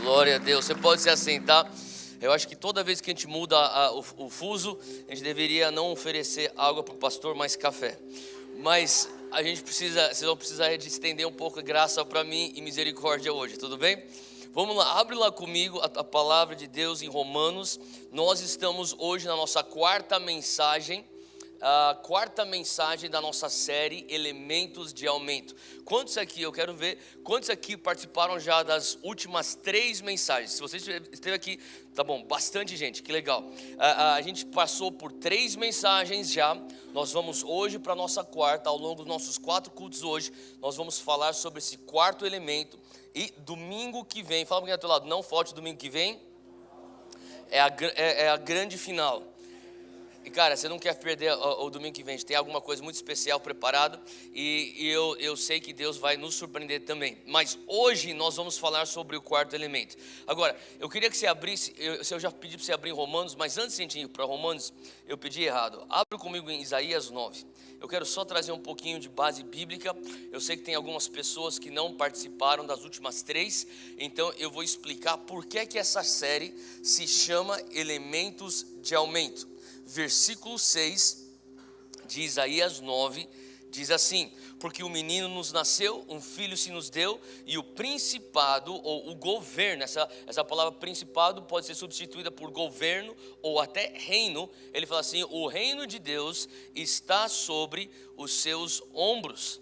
Glória a Deus. Você pode se assentar. Eu acho que toda vez que a gente muda o fuso, a gente deveria não oferecer água para o pastor, mas café. Mas a gente precisa, vocês vão precisar de estender um pouco de graça para mim e misericórdia hoje, tudo bem? Vamos lá, abre lá comigo a palavra de Deus em Romanos. Nós estamos hoje na nossa quarta mensagem. A quarta mensagem da nossa série Elementos de Aumento. Quantos aqui, eu quero ver, quantos aqui participaram já das últimas 3 mensagens? Se você esteve aqui, tá bom, bastante gente, que legal. A gente passou por 3 mensagens já. Nós vamos hoje para a nossa quarta. Ao longo dos nossos 4 cultos hoje, nós vamos falar sobre esse quarto elemento. E domingo que vem, fala para quem está do teu lado, não falte domingo que vem, é a grande final. E cara, você não quer perder o domingo que vem, a gente tem alguma coisa muito especial preparada e eu sei que Deus vai nos surpreender também. Mas hoje nós vamos falar sobre o quarto elemento. Agora, eu queria que você abrisse, eu já pedi para você abrir em Romanos, mas antes de a gente ir para Romanos, eu pedi errado. Abre comigo em Isaías 9. Eu quero só trazer um pouquinho de base bíblica. Eu sei que tem algumas pessoas que não participaram das últimas 3, então eu vou explicar por que essa série se chama Elementos de Aumento. Versículo 6 de Isaías 9 diz assim: porque o menino nos nasceu, um filho se nos deu, e o principado ou o governo, essa palavra principado pode ser substituída por governo ou até reino. Ele fala assim: o reino de Deus está sobre os seus ombros,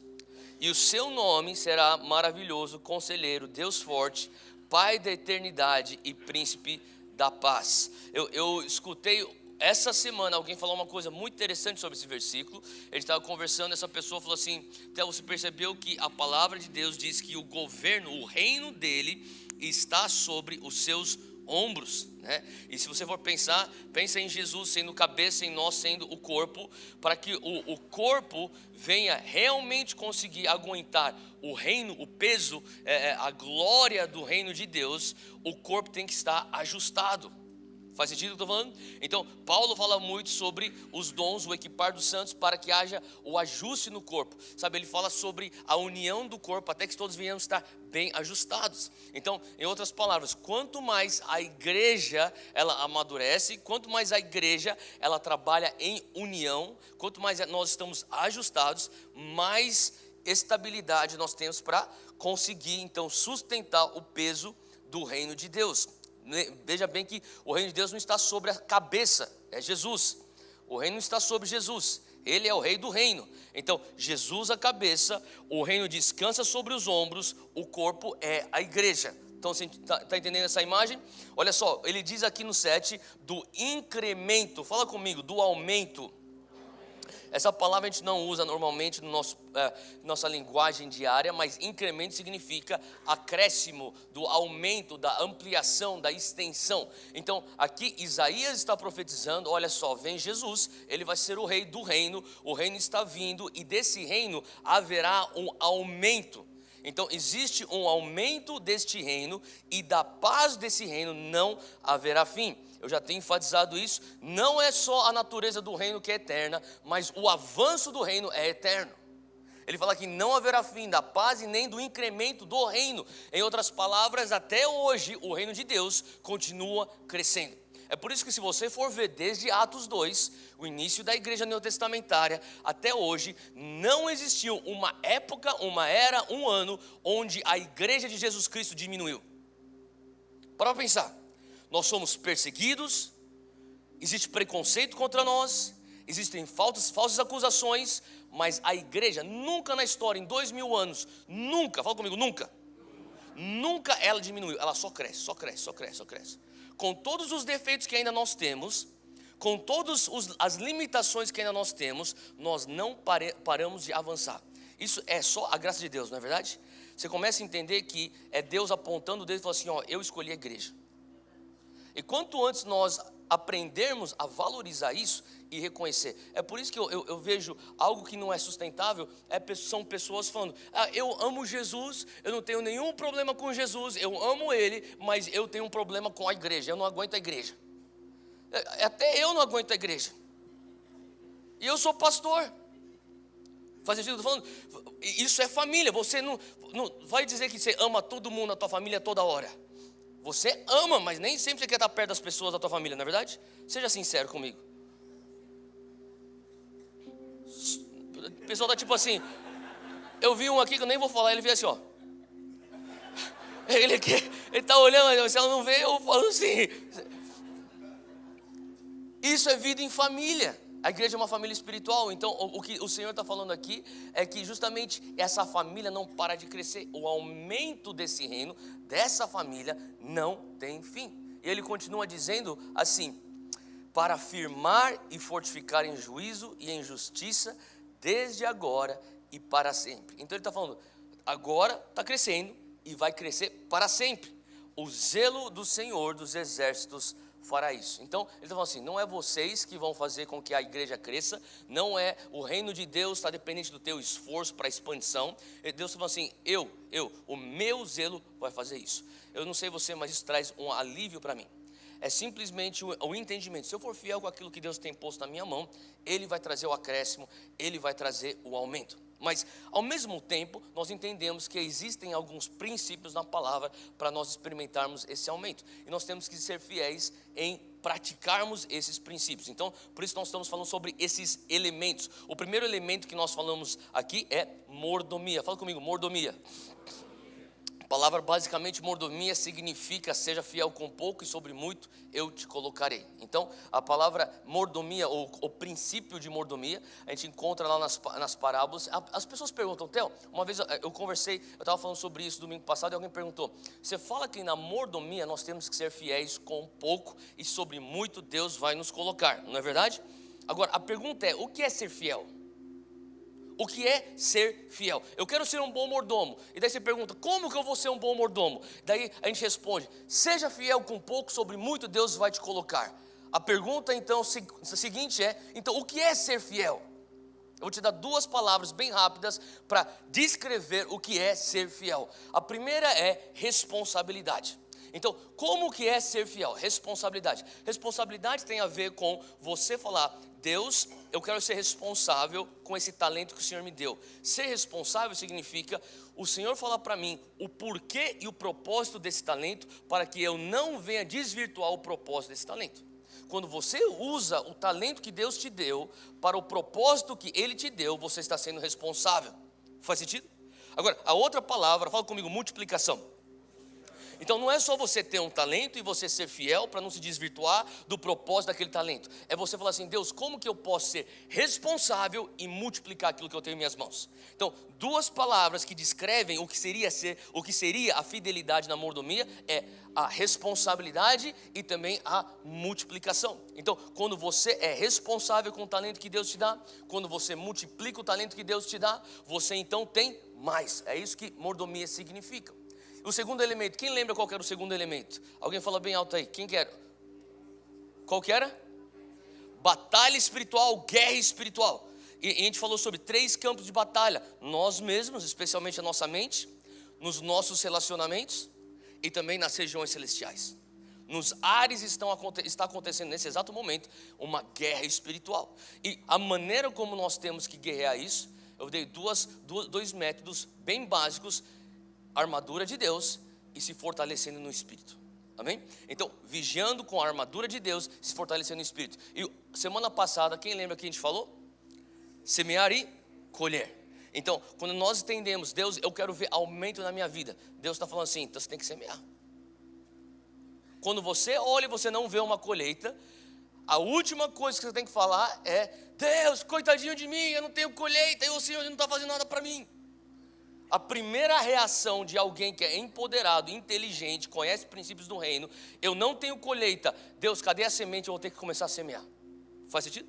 e o seu nome será maravilhoso, conselheiro, Deus forte, Pai da eternidade e príncipe da paz. Eu escutei essa semana alguém falou uma coisa muito interessante sobre esse versículo. Ele estava conversando, essa pessoa falou assim: então você percebeu que a palavra de Deus diz que o governo, o reino dele está sobre os seus ombros, né? E se você for pensar, pensa em Jesus sendo cabeça, em nós sendo o corpo. Para que o corpo venha realmente conseguir aguentar o reino, o peso, a glória do reino de Deus, o corpo tem que estar ajustado. Faz sentido o que eu estou falando? Então, Paulo fala muito sobre os dons, o equipar dos santos, para que haja o ajuste no corpo. Sabe, ele fala sobre a união do corpo, até que todos venhamos estar bem ajustados. Então, em outras palavras, quanto mais a igreja, ela amadurece, quanto mais a igreja, ela trabalha em união, quanto mais nós estamos ajustados, mais estabilidade nós temos para conseguir, então, sustentar o peso do reino de Deus. Veja bem que o reino de Deus não está sobre a cabeça, é Jesus. O reino está sobre Jesus, ele é o rei do reino. Então, Jesus a cabeça, o reino descansa sobre os ombros, o corpo é a igreja. Então, você está entendendo essa imagem? Olha só, ele diz aqui no 7 do incremento, fala comigo, do aumento. Essa palavra a gente não usa normalmente no nossa linguagem diária, mas incremento significa acréscimo, do aumento, da ampliação, da extensão. Então aqui Isaías está profetizando, olha só, vem Jesus, ele vai ser o rei do reino, o reino está vindo e desse reino haverá um aumento. Então existe um aumento deste reino e da paz desse reino não haverá fim. Eu já tenho enfatizado isso, não é só a natureza do reino que é eterna, mas o avanço do reino é eterno. Ele fala que não haverá fim da paz e nem do incremento do reino. Em outras palavras, até hoje o reino de Deus continua crescendo. É por isso que se você for ver desde Atos 2, o início da igreja neotestamentária, até hoje, não existiu uma época, uma era, um ano, onde a igreja de Jesus Cristo diminuiu. Para pensar, nós somos perseguidos, existe preconceito contra nós, existem falsas acusações, mas a igreja nunca na história, em 2000 anos, nunca, fala comigo, nunca ela diminuiu, ela só cresce. Com todos os defeitos que ainda nós temos, com todas as limitações que ainda nós temos, nós não paramos de avançar. Isso é só a graça de Deus, não é verdade? Você começa a entender que é Deus apontando o dedo e falando assim: ó, eu escolhi a igreja. E quanto antes nós aprendermos a valorizar isso e reconhecer, é por isso que eu vejo algo que não é sustentável, são pessoas falando: eu amo Jesus, eu não tenho nenhum problema com Jesus, eu amo Ele, mas eu tenho um problema com a igreja, eu não aguento a igreja. Até eu não aguento a igreja, e eu sou pastor. Faz sentido? Eu estou falando, isso é família, você não vai dizer que você ama todo mundo, a tua família toda hora. Você ama, mas nem sempre você quer estar perto das pessoas da tua família, não é verdade? Seja sincero comigo. O pessoal tá tipo assim, eu vi um aqui que eu nem vou falar, ele veio assim, ó. Ele tá olhando, se ela não vê, eu falo assim. Isso é vida em família. A igreja é uma família espiritual. Então o que o Senhor está falando aqui é que justamente essa família não para de crescer. O aumento desse reino, dessa família, não tem fim. E ele continua dizendo assim: para afirmar e fortificar em juízo e em justiça, desde agora e para sempre. Então ele está falando, agora está crescendo e vai crescer para sempre. O zelo do Senhor dos exércitos fará isso. Então ele está falando assim, não é vocês que vão fazer com que a igreja cresça, não é o reino de Deus está dependente do teu esforço para a expansão. Deus está falando assim, o meu zelo vai fazer isso. Eu não sei você, mas isso traz um alívio para mim. É simplesmente o entendimento, se eu for fiel com aquilo que Deus tem posto na minha mão, Ele vai trazer o acréscimo, Ele vai trazer o aumento. Mas ao mesmo tempo, nós entendemos que existem alguns princípios na palavra para nós experimentarmos esse aumento. E nós temos que ser fiéis em praticarmos esses princípios. Então, por isso nós estamos falando sobre esses elementos. O primeiro elemento que nós falamos aqui é mordomia. Fala comigo, mordomia. A palavra basicamente mordomia significa seja fiel com pouco e sobre muito eu te colocarei. Então a palavra mordomia ou o princípio de mordomia a gente encontra lá nas parábolas. As pessoas perguntam, Theo, uma vez eu conversei, eu estava falando sobre isso domingo passado e alguém perguntou, você fala que na mordomia nós temos que ser fiéis com pouco e sobre muito Deus vai nos colocar, não é verdade? Agora a pergunta é, o que é ser fiel? O que é ser fiel? Eu quero ser um bom mordomo. E daí você pergunta, como que eu vou ser um bom mordomo? Daí a gente responde, seja fiel com pouco, sobre muito Deus vai te colocar. A pergunta então seguinte é, então o que é ser fiel? Eu vou te dar duas palavras bem rápidas para descrever o que é ser fiel. A primeira é responsabilidade. Então, como que é ser fiel? Responsabilidade. Responsabilidade tem a ver com você falar, Deus, eu quero ser responsável com esse talento que o Senhor me deu. Ser responsável significa o Senhor falar para mim o porquê e o propósito desse talento, para que eu não venha desvirtuar o propósito desse talento. Quando você usa o talento que Deus te deu para o propósito que Ele te deu, você está sendo responsável. Faz sentido? Agora, a outra palavra, fala comigo, multiplicação. Então não é só você ter um talento e você ser fiel para não se desvirtuar do propósito daquele talento. É você falar assim, Deus, como que eu posso ser responsável e multiplicar aquilo que eu tenho em minhas mãos? Então, duas palavras que descrevem o que seria a fidelidade na mordomia é a responsabilidade e também a multiplicação. Então, quando você é responsável com o talento que Deus te dá, quando você multiplica o talento que Deus te dá, você então tem mais. É isso que mordomia significa. O segundo elemento, quem lembra qual que era o segundo elemento? Alguém fala bem alto aí, quem que era? Qual que era? Batalha espiritual, guerra espiritual. E a gente falou sobre 3 campos de batalha. Nós mesmos, especialmente a nossa mente, nos nossos relacionamentos e também nas regiões celestiais. Nos ares está acontecendo nesse exato momento uma guerra espiritual. E a maneira como nós temos que guerrear isso, eu dei dois métodos bem básicos, armadura de Deus e se fortalecendo no Espírito, amém? Então, vigiando com a armadura de Deus, se fortalecendo no Espírito. E semana passada, quem lembra que a gente falou? Semear e colher. Então, quando nós entendemos, Deus, eu quero ver aumento na minha vida, Deus está falando assim, então você tem que semear. Quando você olha e você não vê uma colheita, a última coisa que você tem que falar é, Deus, coitadinho de mim, eu não tenho colheita, e o Senhor não está fazendo nada para mim. A primeira reação de alguém que é empoderado, inteligente, conhece princípios do reino, eu não tenho colheita, Deus, cadê a semente? Eu vou ter que começar a semear. Faz sentido?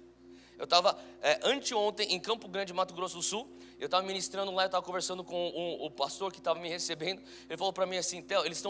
Eu estava anteontem em Campo Grande, Mato Grosso do Sul. Eu estava ministrando lá, eu estava conversando com o pastor que estava me recebendo. Ele falou para mim assim, Theo, eles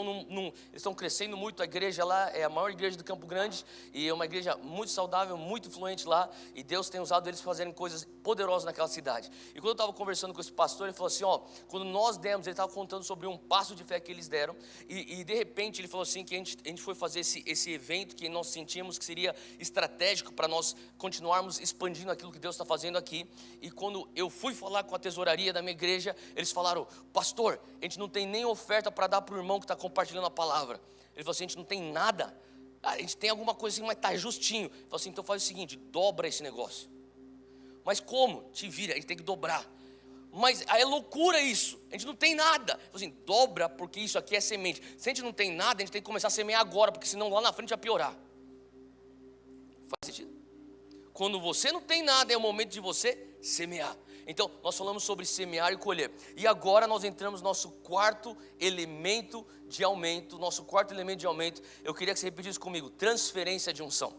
estão crescendo muito, a igreja lá é a maior igreja do Campo Grande, e é uma igreja muito saudável, muito influente lá, e Deus tem usado eles fazerem coisas poderosas naquela cidade. E quando eu estava conversando com esse pastor, ele falou assim, quando nós demos, ele estava contando sobre um passo de fé que eles deram, e de repente ele falou assim, que a gente foi fazer esse evento que nós sentíamos que seria estratégico para nós continuarmos expandindo aquilo que Deus está fazendo aqui. E quando eu fui falar com a tesouraria da minha igreja, eles falaram: pastor, a gente não tem nem oferta para dar para o irmão que está compartilhando a palavra. Ele falou assim: a gente não tem nada, a gente tem alguma coisa assim, mas está justinho. Ele falou assim: então faz o seguinte, dobra esse negócio. Mas como? Te vira, a gente tem que dobrar. Mas é loucura isso, a gente não tem nada. Ele falou assim: dobra, porque isso aqui é semente. Se a gente não tem nada, a gente tem que começar a semear agora, porque senão lá na frente vai piorar. Faz sentido? Quando você não tem nada, é o momento de você semear. Então, nós falamos sobre semear e colher. E agora nós entramos no nosso quarto elemento de aumento. Nosso quarto elemento de aumento, eu queria que você repetisse comigo: transferência de unção.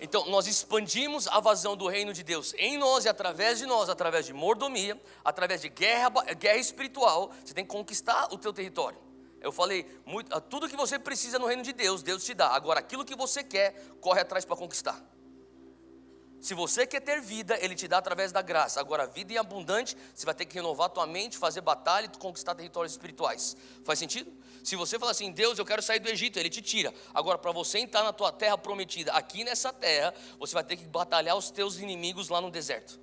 Então, nós expandimos a vazão do reino de Deus em nós e através de nós, através de mordomia, através de guerra espiritual. Você tem que conquistar o teu território. Eu falei, tudo que você precisa no reino de Deus, Deus te dá. Agora, aquilo que você quer, corre atrás para conquistar. Se você quer ter vida, Ele te dá através da graça. Agora, vida em abundante, você vai ter que renovar a tua mente, fazer batalha e conquistar territórios espirituais. Faz sentido? Se você falar assim: Deus, eu quero sair do Egito, Ele te tira. Agora, para você entrar na tua terra prometida, aqui nessa terra, você vai ter que batalhar os teus inimigos lá no deserto.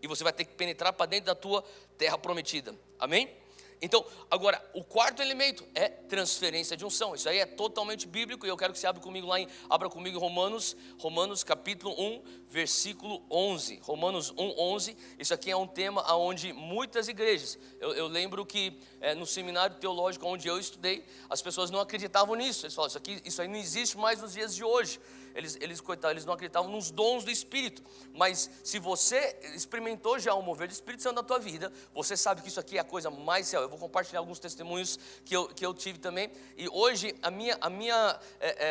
E você vai ter que penetrar para dentro da tua terra prometida. Amém? Então, agora, o quarto elemento é transferência de unção. Isso aí é totalmente bíblico, e eu quero que você abra comigo em Romanos capítulo 1, versículo 11. Romanos 1, 11. Isso aqui é um tema onde muitas igrejas, eu lembro que no seminário teológico onde eu estudei, as pessoas não acreditavam nisso. Eles falavam: isso aí não existe mais nos dias de hoje. Eles não acreditavam nos dons do Espírito. Mas se você experimentou já o mover do Espírito Santo na tua vida, você sabe que isso aqui é a coisa mais real. Eu vou compartilhar alguns testemunhos que eu tive também. E hoje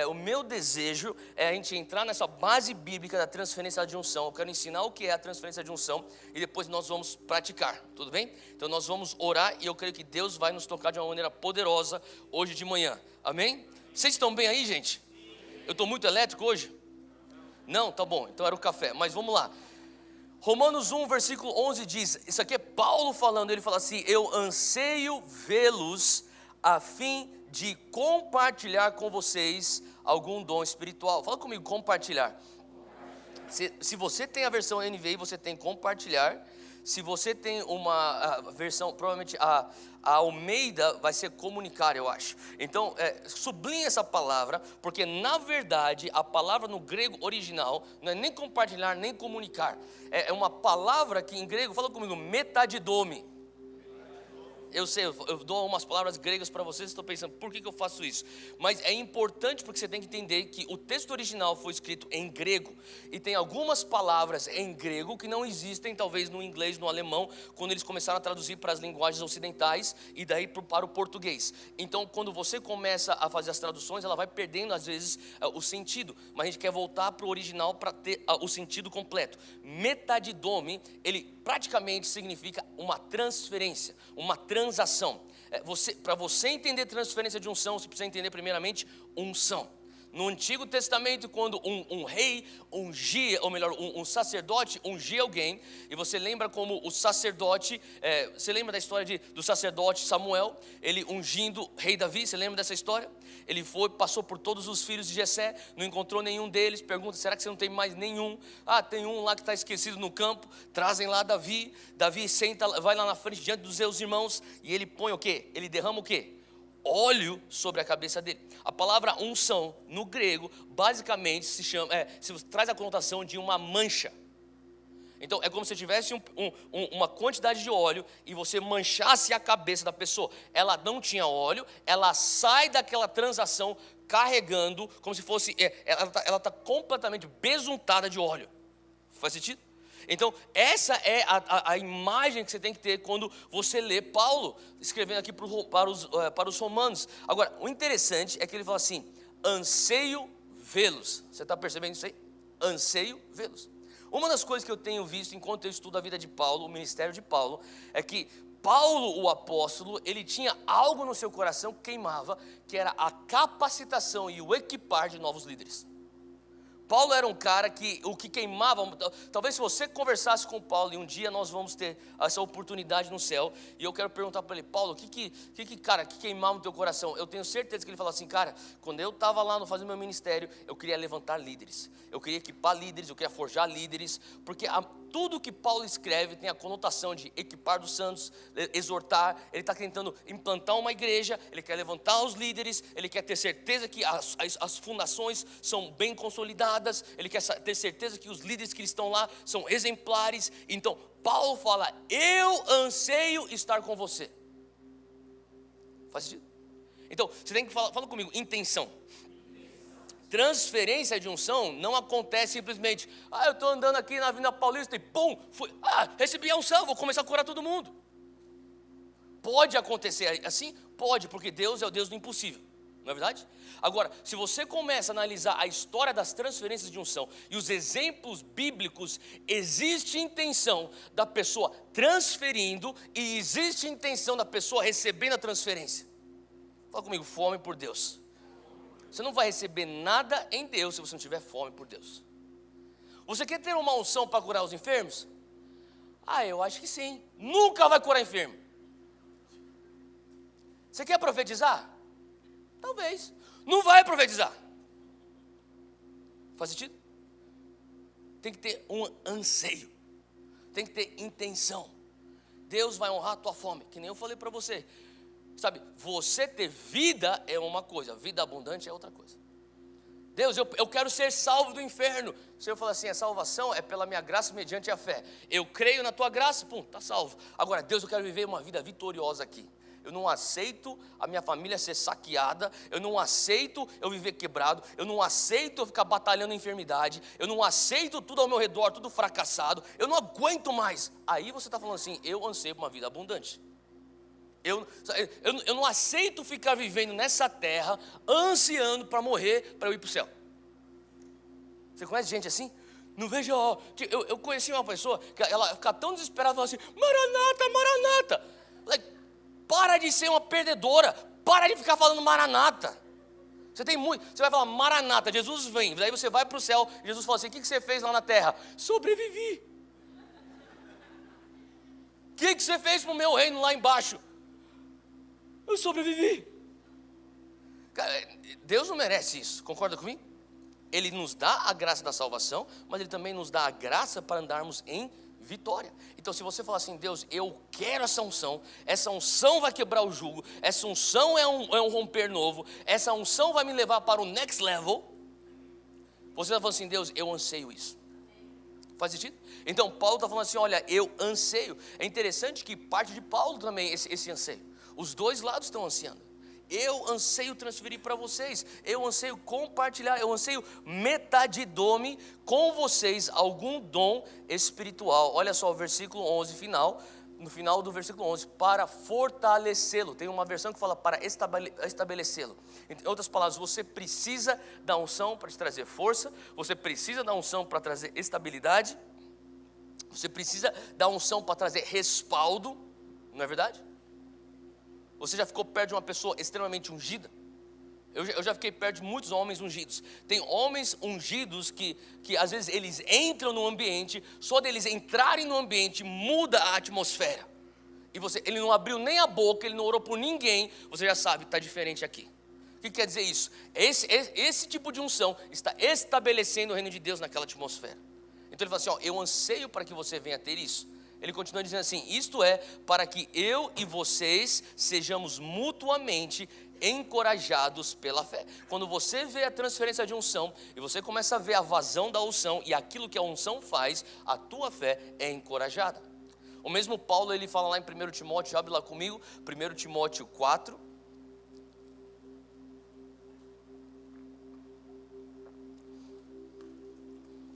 o meu desejo é a gente entrar nessa base bíblica da transferência de unção. Eu quero ensinar o que é a transferência de unção e depois nós vamos praticar, tudo bem? Então nós vamos orar e eu creio que Deus vai nos tocar de uma maneira poderosa hoje de manhã. Amém? Vocês estão bem aí, gente? Eu estou muito elétrico hoje? Não? Tá bom, então era o café. Mas vamos lá. Romanos 1, versículo 11 diz, isso aqui é Paulo falando, ele fala assim: eu anseio vê-los a fim de compartilhar com vocês algum dom espiritual. Fala comigo, compartilhar. Se você tem a versão NVI, você tem compartilhar. Se você tem uma versão, provavelmente a Almeida vai ser comunicar, eu acho. Então, sublinhe essa palavra, porque na verdade a palavra no grego original não é nem compartilhar, nem comunicar. É uma palavra que em grego, fala comigo, metadidome. Eu sei, eu dou umas palavras gregas para vocês, estou pensando, por que eu faço isso? Mas é importante porque você tem que entender que o texto original foi escrito em grego. E tem algumas palavras em grego que não existem, talvez no inglês, no alemão, quando eles começaram a traduzir para as linguagens ocidentais e daí para o português. Então, quando você começa a fazer as traduções, ela vai perdendo às vezes o sentido. Mas a gente quer voltar para o original para ter o sentido completo. Metadidome, ele praticamente significa uma transferência, uma transação. Para você entender transferência de unção, você precisa entender primeiramente unção. No Antigo Testamento, quando um rei ungia, ou melhor, um sacerdote ungia alguém, e você lembra como o sacerdote, você lembra da história do sacerdote Samuel, ele ungindo rei Davi, você lembra dessa história? Ele passou por todos os filhos de Jessé, não encontrou nenhum deles, pergunta: será que você não tem mais nenhum? Tem um lá que está esquecido no campo. Trazem lá Davi senta, vai lá na frente diante dos seus irmãos, e ele põe o quê? Ele derrama o quê? Óleo sobre a cabeça dele. A palavra unção no grego basicamente traz a conotação de uma mancha. Então é como se tivesse uma quantidade de óleo e você manchasse a cabeça da pessoa. Ela não tinha óleo, ela sai daquela transação carregando como se fosse, ela está completamente besuntada de óleo. Faz sentido? Então essa é a imagem que você tem que ter quando você lê Paulo escrevendo aqui para os romanos. Agora, o interessante é que ele fala assim: anseio vê-los. Você está percebendo isso aí? Anseio vê-los. Uma das coisas que eu tenho visto enquanto eu estudo a vida de Paulo, o ministério de Paulo, é que Paulo, o apóstolo, ele tinha algo no seu coração que queimava, que era a capacitação e o equipar de novos líderes. Paulo era um cara que o que queimava, talvez se você conversasse com Paulo, e um dia nós vamos ter essa oportunidade no céu, e eu quero perguntar para ele: Paulo, o que queimava no teu coração? Eu tenho certeza que ele fala assim: cara, quando eu estava lá fazendo meu ministério, eu queria levantar líderes, eu queria equipar líderes, eu queria forjar líderes, porque tudo que Paulo escreve tem a conotação de equipar dos santos, exortar. Ele está tentando implantar uma igreja, ele quer levantar os líderes, ele quer ter certeza que as fundações são bem consolidadas, ele quer ter certeza que os líderes que estão lá são exemplares. Então Paulo fala: eu anseio estar com você. Faz sentido? Então você tem que fala comigo, intenção. Transferência de unção não acontece simplesmente: eu estou andando aqui na Avenida Paulista e pum, recebi a unção, vou começar a curar todo mundo. Pode acontecer assim? Pode, porque Deus é o Deus do impossível, não é verdade? Agora, se você começa a analisar a história das transferências de unção e os exemplos bíblicos, existe intenção da pessoa transferindo e existe intenção da pessoa recebendo a transferência. Fala comigo, fome por Deus. Você não vai receber nada em Deus se você não tiver fome por Deus. Você quer ter uma unção para curar os enfermos? Eu acho que sim. Nunca vai curar enfermo. Você quer profetizar? Talvez. Não vai profetizar. Faz sentido? Tem que ter um anseio. Tem que ter intenção. Deus vai honrar a tua fome, que nem eu falei para você. Sabe, você ter vida é uma coisa, vida abundante é outra coisa. Deus, eu quero ser salvo do inferno. O Senhor fala assim: a salvação é pela minha graça mediante a fé. Eu creio na tua graça, está salvo. Agora, Deus, eu quero viver uma vida vitoriosa aqui. Eu não aceito a minha família ser saqueada. Eu não aceito eu viver quebrado. Eu não aceito eu ficar batalhando enfermidade. Eu não aceito tudo ao meu redor, tudo fracassado. Eu não aguento mais. Aí você está falando assim: eu anseio uma vida abundante. Eu não aceito ficar vivendo nessa terra, ansiando para morrer, para eu ir para o céu. Você conhece gente assim? Não vejo, eu conheci uma pessoa que ela fica tão desesperada, falando assim: Maranata, Maranata. Para de ser uma perdedora, para de ficar falando Maranata. Você vai falar Maranata, Jesus vem. Daí você vai para o céu, Jesus fala assim: o que você fez lá na terra? Sobrevivi. O que você fez para o meu reino lá embaixo? Eu sobrevivi. Deus não merece isso, concorda comigo? Ele nos dá a graça da salvação, mas Ele também nos dá a graça para andarmos em vitória. Então se você falar assim: Deus, eu quero essa unção vai quebrar o jugo, essa unção é um romper novo, essa unção vai me levar para o next level, você vai falar assim: Deus, eu anseio isso. Faz sentido? Então Paulo está falando assim: olha, eu anseio. É interessante que parte de Paulo também esse anseio. Os dois lados estão ansiando. Eu anseio transferir para vocês. Eu anseio compartilhar. Eu anseio metadidome com vocês algum dom espiritual. Olha só o versículo 11 final. No final do versículo 11, para fortalecê-lo. Tem uma versão que fala para estabelecê-lo. Em outras palavras, você precisa da unção para te trazer força. Você precisa da unção para trazer estabilidade. Você precisa da unção para trazer respaldo. Não é verdade? Você já ficou perto de uma pessoa extremamente ungida? Eu já fiquei perto de muitos homens ungidos. Tem homens ungidos que às vezes eles entram no ambiente, só deles entrarem no ambiente muda a atmosfera. E ele não abriu nem a boca, ele não orou por ninguém, você já sabe, está diferente aqui. O que quer dizer isso? Esse tipo de unção está estabelecendo o reino de Deus naquela atmosfera. Então ele fala assim: eu anseio para que você venha ter isso. Ele continua dizendo assim: isto é, para que eu e vocês sejamos mutuamente encorajados pela fé. Quando você vê a transferência de unção e você começa a ver a vazão da unção e aquilo que a unção faz, a tua fé é encorajada. O mesmo Paulo, ele fala lá em 1 Timóteo, abre lá comigo, 1 Timóteo 4.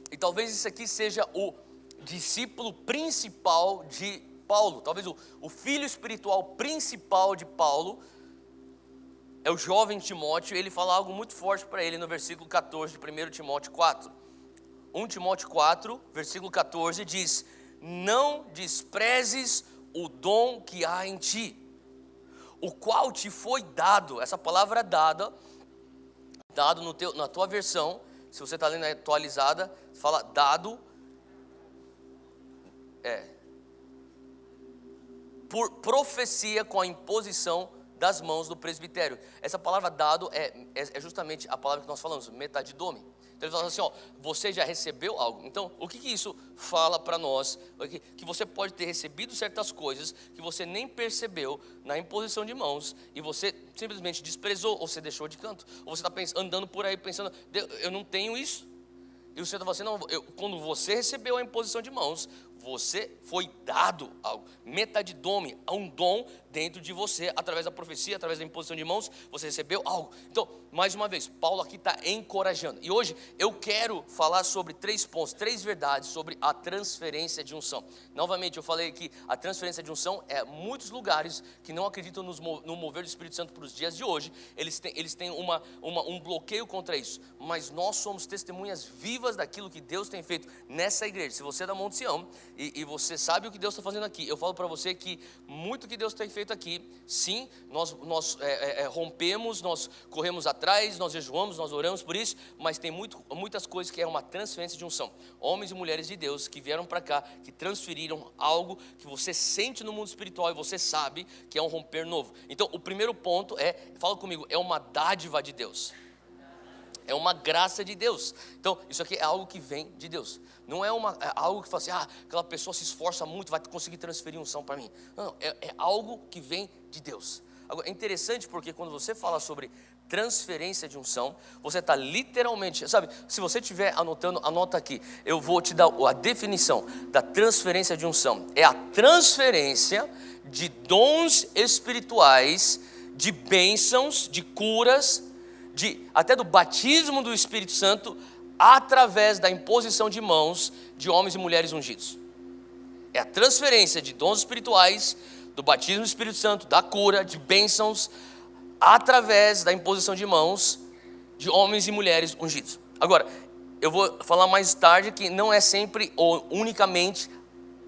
E talvez isso aqui seja o discípulo principal de Paulo, talvez o filho espiritual principal de Paulo, é o jovem Timóteo. Ele fala algo muito forte para ele no versículo 14 de 1 Timóteo 4. 1 Timóteo 4, versículo 14 diz: não desprezes o dom que há em ti, o qual te foi dado. Essa palavra dado na tua versão, se você está lendo a atualizada, fala dado, por profecia com a imposição das mãos do presbitério. Essa palavra dado é justamente a palavra que nós falamos, metadidome, Então ele fala assim, ó, você já recebeu algo. Então, o que isso fala para nós? Que você pode ter recebido certas coisas que você nem percebeu na imposição de mãos e você simplesmente desprezou, ou você deixou de canto, ou você está andando por aí pensando, eu não tenho isso. E o Senhor está falando assim, não, quando você recebeu a imposição de mãos, você foi dado algo, metadidome, um dom dentro de você, através da profecia, através da imposição de mãos, você recebeu algo. Então, mais uma vez, Paulo aqui está encorajando. E hoje eu quero falar sobre 3 pontos, 3 verdades sobre a transferência de unção. Novamente, eu falei que a transferência de unção é muitos lugares que não acreditam no mover do Espírito Santo para os dias de hoje, eles têm um bloqueio contra isso. Mas nós somos testemunhas vivas daquilo que Deus tem feito nessa igreja. Se você é da Monte Sião e você sabe o que Deus está fazendo aqui, eu falo para você que muito que Deus tem feito aqui, sim, nós rompemos, nós corremos atrás, nós jejuamos, nós oramos por isso, mas tem muitas coisas que é uma transferência de unção. Homens e mulheres de Deus que vieram para cá, que transferiram algo que você sente no mundo espiritual e você sabe que é um romper novo. Então o primeiro ponto fala comigo, é uma dádiva de Deus. É uma graça de Deus. Então, isso aqui é algo que vem de Deus. Não é algo que fala assim, aquela pessoa se esforça muito, vai conseguir transferir unção para mim. Não, é algo que vem de Deus. Agora, é interessante porque quando você fala sobre transferência de unção, você está literalmente, sabe, se você estiver anotando, anota aqui, eu vou te dar a definição da transferência de unção. É a transferência de dons espirituais, de bênçãos, de curas, até do batismo do Espírito Santo, através da imposição de mãos de homens e mulheres ungidos. É a transferência de dons espirituais, do batismo do Espírito Santo, da cura, de bênçãos, através da imposição de mãos de homens e mulheres ungidos. Agora, eu vou falar mais tarde que não é sempre ou unicamente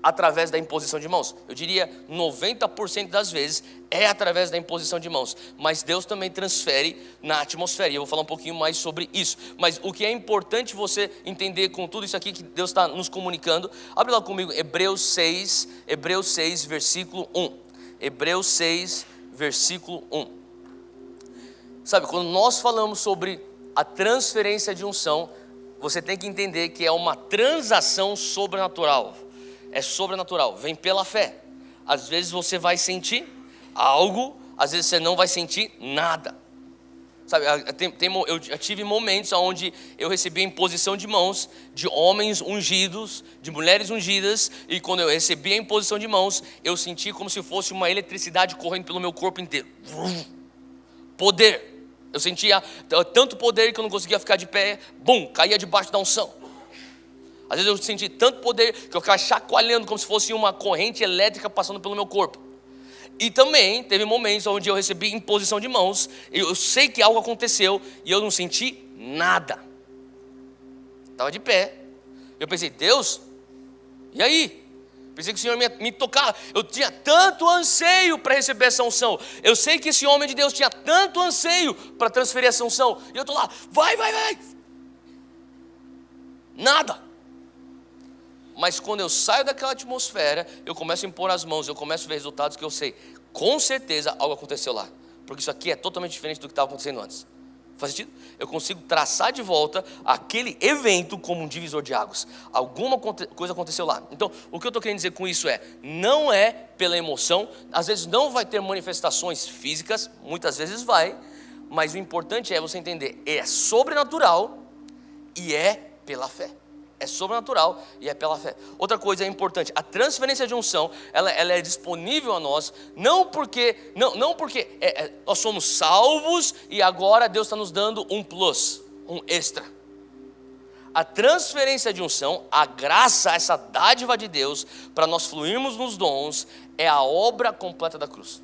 através da imposição de mãos. Eu diria 90% das vezes é através da imposição de mãos, mas Deus também transfere na atmosfera, e eu vou falar um pouquinho mais sobre isso. Mas o que é importante você entender com tudo isso aqui que Deus está nos comunicando, abre lá comigo Hebreus 6, versículo 1. Hebreus 6, versículo 1. Sabe, quando nós falamos sobre a transferência de unção, você tem que entender que é uma transação sobrenatural. É sobrenatural, vem pela fé. Às vezes você vai sentir algo, às vezes você não vai sentir nada. Sabe, eu já tive momentos onde eu recebi a imposição de mãos de homens ungidos, de mulheres ungidas, e quando eu recebi a imposição de mãos, eu senti como se fosse uma eletricidade correndo pelo meu corpo inteiro. Poder. Eu sentia tanto poder que eu não conseguia ficar de pé, caía debaixo da unção. Às vezes eu senti tanto poder que eu ficava chacoalhando como se fosse uma corrente elétrica passando pelo meu corpo. E também teve momentos onde eu recebi imposição de mãos, eu sei que algo aconteceu e eu não senti nada. Estava de pé. Eu pensei, Deus, e aí? Pensei que o Senhor ia me tocar. Eu tinha tanto anseio para receber essa unção. Eu sei que esse homem de Deus tinha tanto anseio para transferir essa unção. E eu estou lá, vai. Nada. Mas quando eu saio daquela atmosfera, eu começo a impor as mãos, eu começo a ver resultados que eu sei, com certeza algo aconteceu lá. Porque isso aqui é totalmente diferente do que estava acontecendo antes. Faz sentido? Eu consigo traçar de volta aquele evento como um divisor de águas. Alguma coisa aconteceu lá. Então, o que eu estou querendo dizer com isso não é pela emoção, às vezes não vai ter manifestações físicas, muitas vezes vai, mas o importante é você entender, é sobrenatural e é pela fé. É sobrenatural e é pela fé. Outra coisa importante, a transferência de unção, ela é disponível a nós, não porque nós somos salvos e agora Deus está nos dando um plus, um extra. A transferência de unção, a graça, essa dádiva de Deus, para nós fluirmos nos dons, é a obra completa da cruz.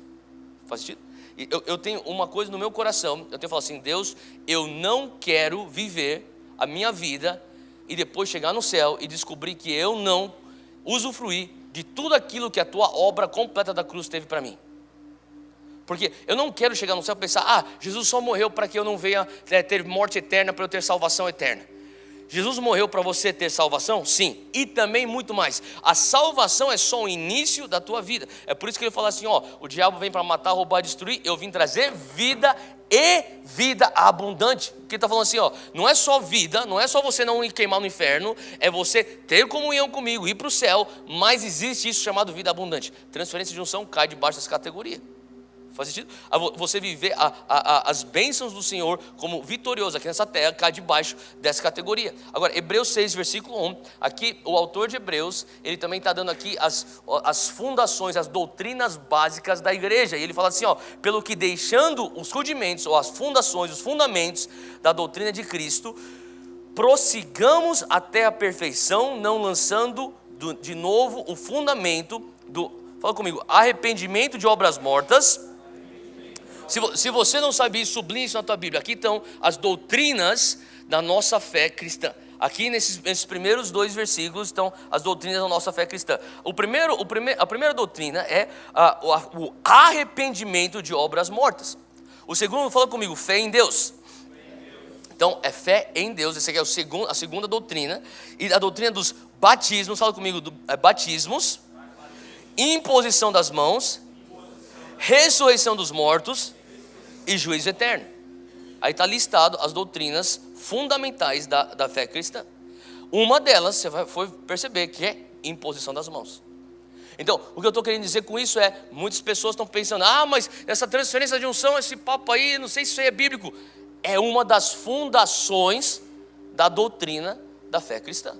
Faz sentido? Eu tenho uma coisa no meu coração, eu tenho que falar assim, Deus, eu não quero viver a minha vida e depois chegar no céu e descobrir que eu não usufruí de tudo aquilo que a tua obra completa da cruz teve para mim. Porque eu não quero chegar no céu e pensar, Jesus só morreu para que eu não venha ter morte eterna, para eu ter salvação eterna. Jesus morreu para você ter salvação? Sim, e também muito mais. A salvação é só o início da tua vida. É por isso que ele fala assim, o diabo vem para matar, roubar, destruir. Eu vim trazer vida e vida abundante. Que está falando assim, ó, não é só vida, não é só você não ir queimar no inferno, é você ter comunhão comigo, ir para o céu, mas existe isso chamado vida abundante. Transferência de unção cai debaixo dessa categoria. Faz sentido? Você viver as bênçãos do Senhor como vitorioso aqui nessa terra, cai debaixo dessa categoria. Agora, Hebreus 6, versículo 1, aqui o autor de Hebreus, ele também está dando aqui as fundações, as doutrinas básicas da igreja. E ele fala assim, ó, pelo que deixando os rudimentos, ou as fundações, os fundamentos da doutrina de Cristo, prossigamos até a perfeição, não lançando de novo o fundamento do, fala comigo, arrependimento de obras mortas. Se você não sabe isso, sublinhe isso na tua Bíblia. Aqui estão as doutrinas da nossa fé cristã. Aqui nesses primeiros 2 versículos estão as doutrinas da nossa fé cristã. A primeira doutrina é o arrependimento de obras mortas. O segundo, fala comigo, fé em Deus. Então é fé em Deus. Essa aqui é a segunda doutrina. E a doutrina dos batismos, fala comigo, batismos, imposição das mãos, ressurreição dos mortos e juízo eterno. Aí está listado as doutrinas fundamentais da fé cristã. Uma delas, você foi perceber que é imposição das mãos. Então, o que eu estou querendo dizer com isso é, muitas pessoas estão pensando, mas essa transferência de unção, esse papo aí, não sei se isso aí é bíblico. É uma das fundações da doutrina da fé cristã.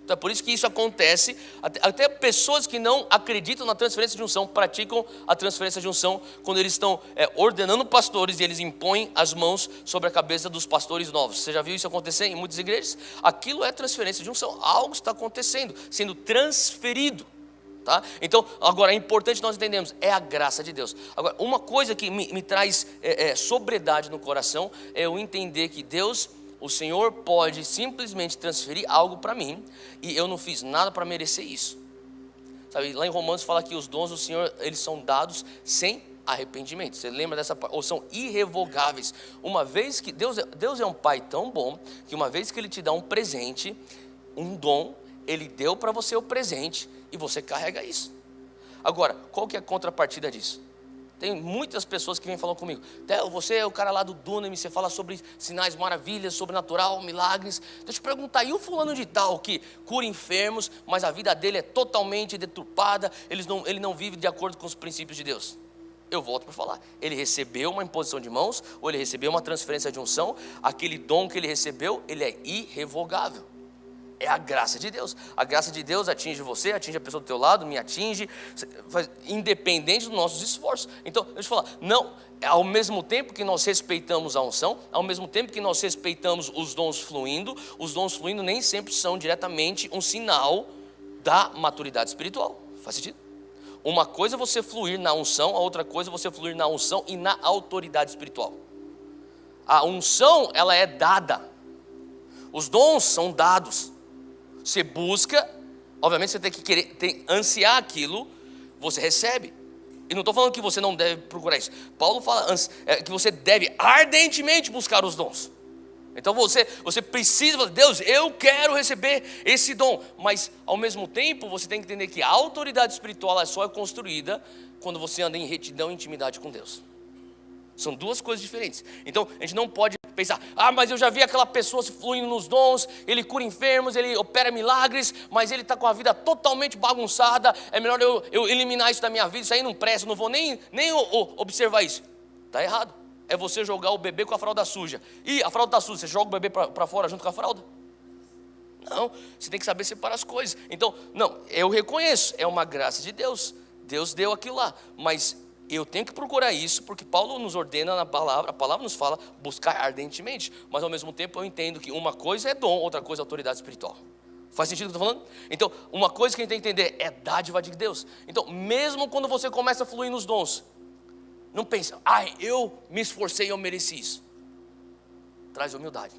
Então é por isso que isso acontece, até pessoas que não acreditam na transferência de unção, praticam a transferência de unção, quando eles estão ordenando pastores e eles impõem as mãos sobre a cabeça dos pastores novos. Você já viu isso acontecer em muitas igrejas? Aquilo é transferência de unção, algo está acontecendo, sendo transferido. Tá? Então, agora é importante nós entendermos, é a graça de Deus. Agora, uma coisa que me traz sobriedade no coração, é eu entender que Deus, o Senhor pode simplesmente transferir algo para mim, e eu não fiz nada para merecer isso. Sabe, lá em Romanos fala que os dons do Senhor, eles são dados sem arrependimento. Você lembra dessa parte? Ou são irrevogáveis. Uma vez que Deus é um pai tão bom, que uma vez que Ele te dá um presente, um dom, Ele deu para você o presente, e você carrega isso. Agora, qual que é a contrapartida disso? Tem muitas pessoas que vêm falando comigo, Theo, você é o cara lá do Dunamis, você fala sobre sinais, maravilhas, sobrenatural, milagres. Deixa eu te perguntar, e o fulano de tal que cura enfermos, mas a vida dele é totalmente deturpada, ele não vive de acordo com os princípios de Deus? Eu volto para falar, ele recebeu uma imposição de mãos, ou ele recebeu uma transferência de unção, aquele dom que ele recebeu, ele é irrevogável. É a graça de Deus. A graça de Deus atinge você, atinge a pessoa do teu lado, me atinge, independente dos nossos esforços. Então, deixa eu falar, não, ao mesmo tempo que nós respeitamos a unção, ao mesmo tempo que nós respeitamos os dons fluindo nem sempre são diretamente um sinal da maturidade espiritual. Faz sentido? Uma coisa é você fluir na unção, a outra coisa é você fluir na unção e na autoridade espiritual. A unção, ela é dada. Os dons são dados. Você busca, obviamente você tem que querer, ansiar aquilo, você recebe. E não estou falando que você não deve procurar isso. Paulo fala que você deve ardentemente buscar os dons. Então você precisa falar, Deus, eu quero receber esse dom. Mas ao mesmo tempo você tem que entender que a autoridade espiritual só é construída quando você anda em retidão e intimidade com Deus. São duas coisas diferentes. Então a gente não pode pensar, mas eu já vi aquela pessoa se fluindo nos dons, ele cura enfermos, ele opera milagres, mas ele está com a vida totalmente bagunçada, é melhor eu eliminar isso da minha vida, isso aí não presta, não vou nem observar isso. Está errado. É você jogar o bebê com a fralda suja. E a fralda está suja, você joga o bebê para fora junto com a fralda? Não, você tem que saber separar as coisas. Então, não, eu reconheço, é uma graça de Deus. Deus deu aquilo lá, mas eu tenho que procurar isso, porque Paulo nos ordena na palavra, a palavra nos fala buscar ardentemente, mas ao mesmo tempo eu entendo que uma coisa é dom, outra coisa é autoridade espiritual. Faz sentido o que eu estou falando? Então, uma coisa que a gente tem que entender é dádiva de Deus. Então, mesmo quando você começa a fluir nos dons, não pensa, eu me esforcei, eu mereci isso. Traz humildade.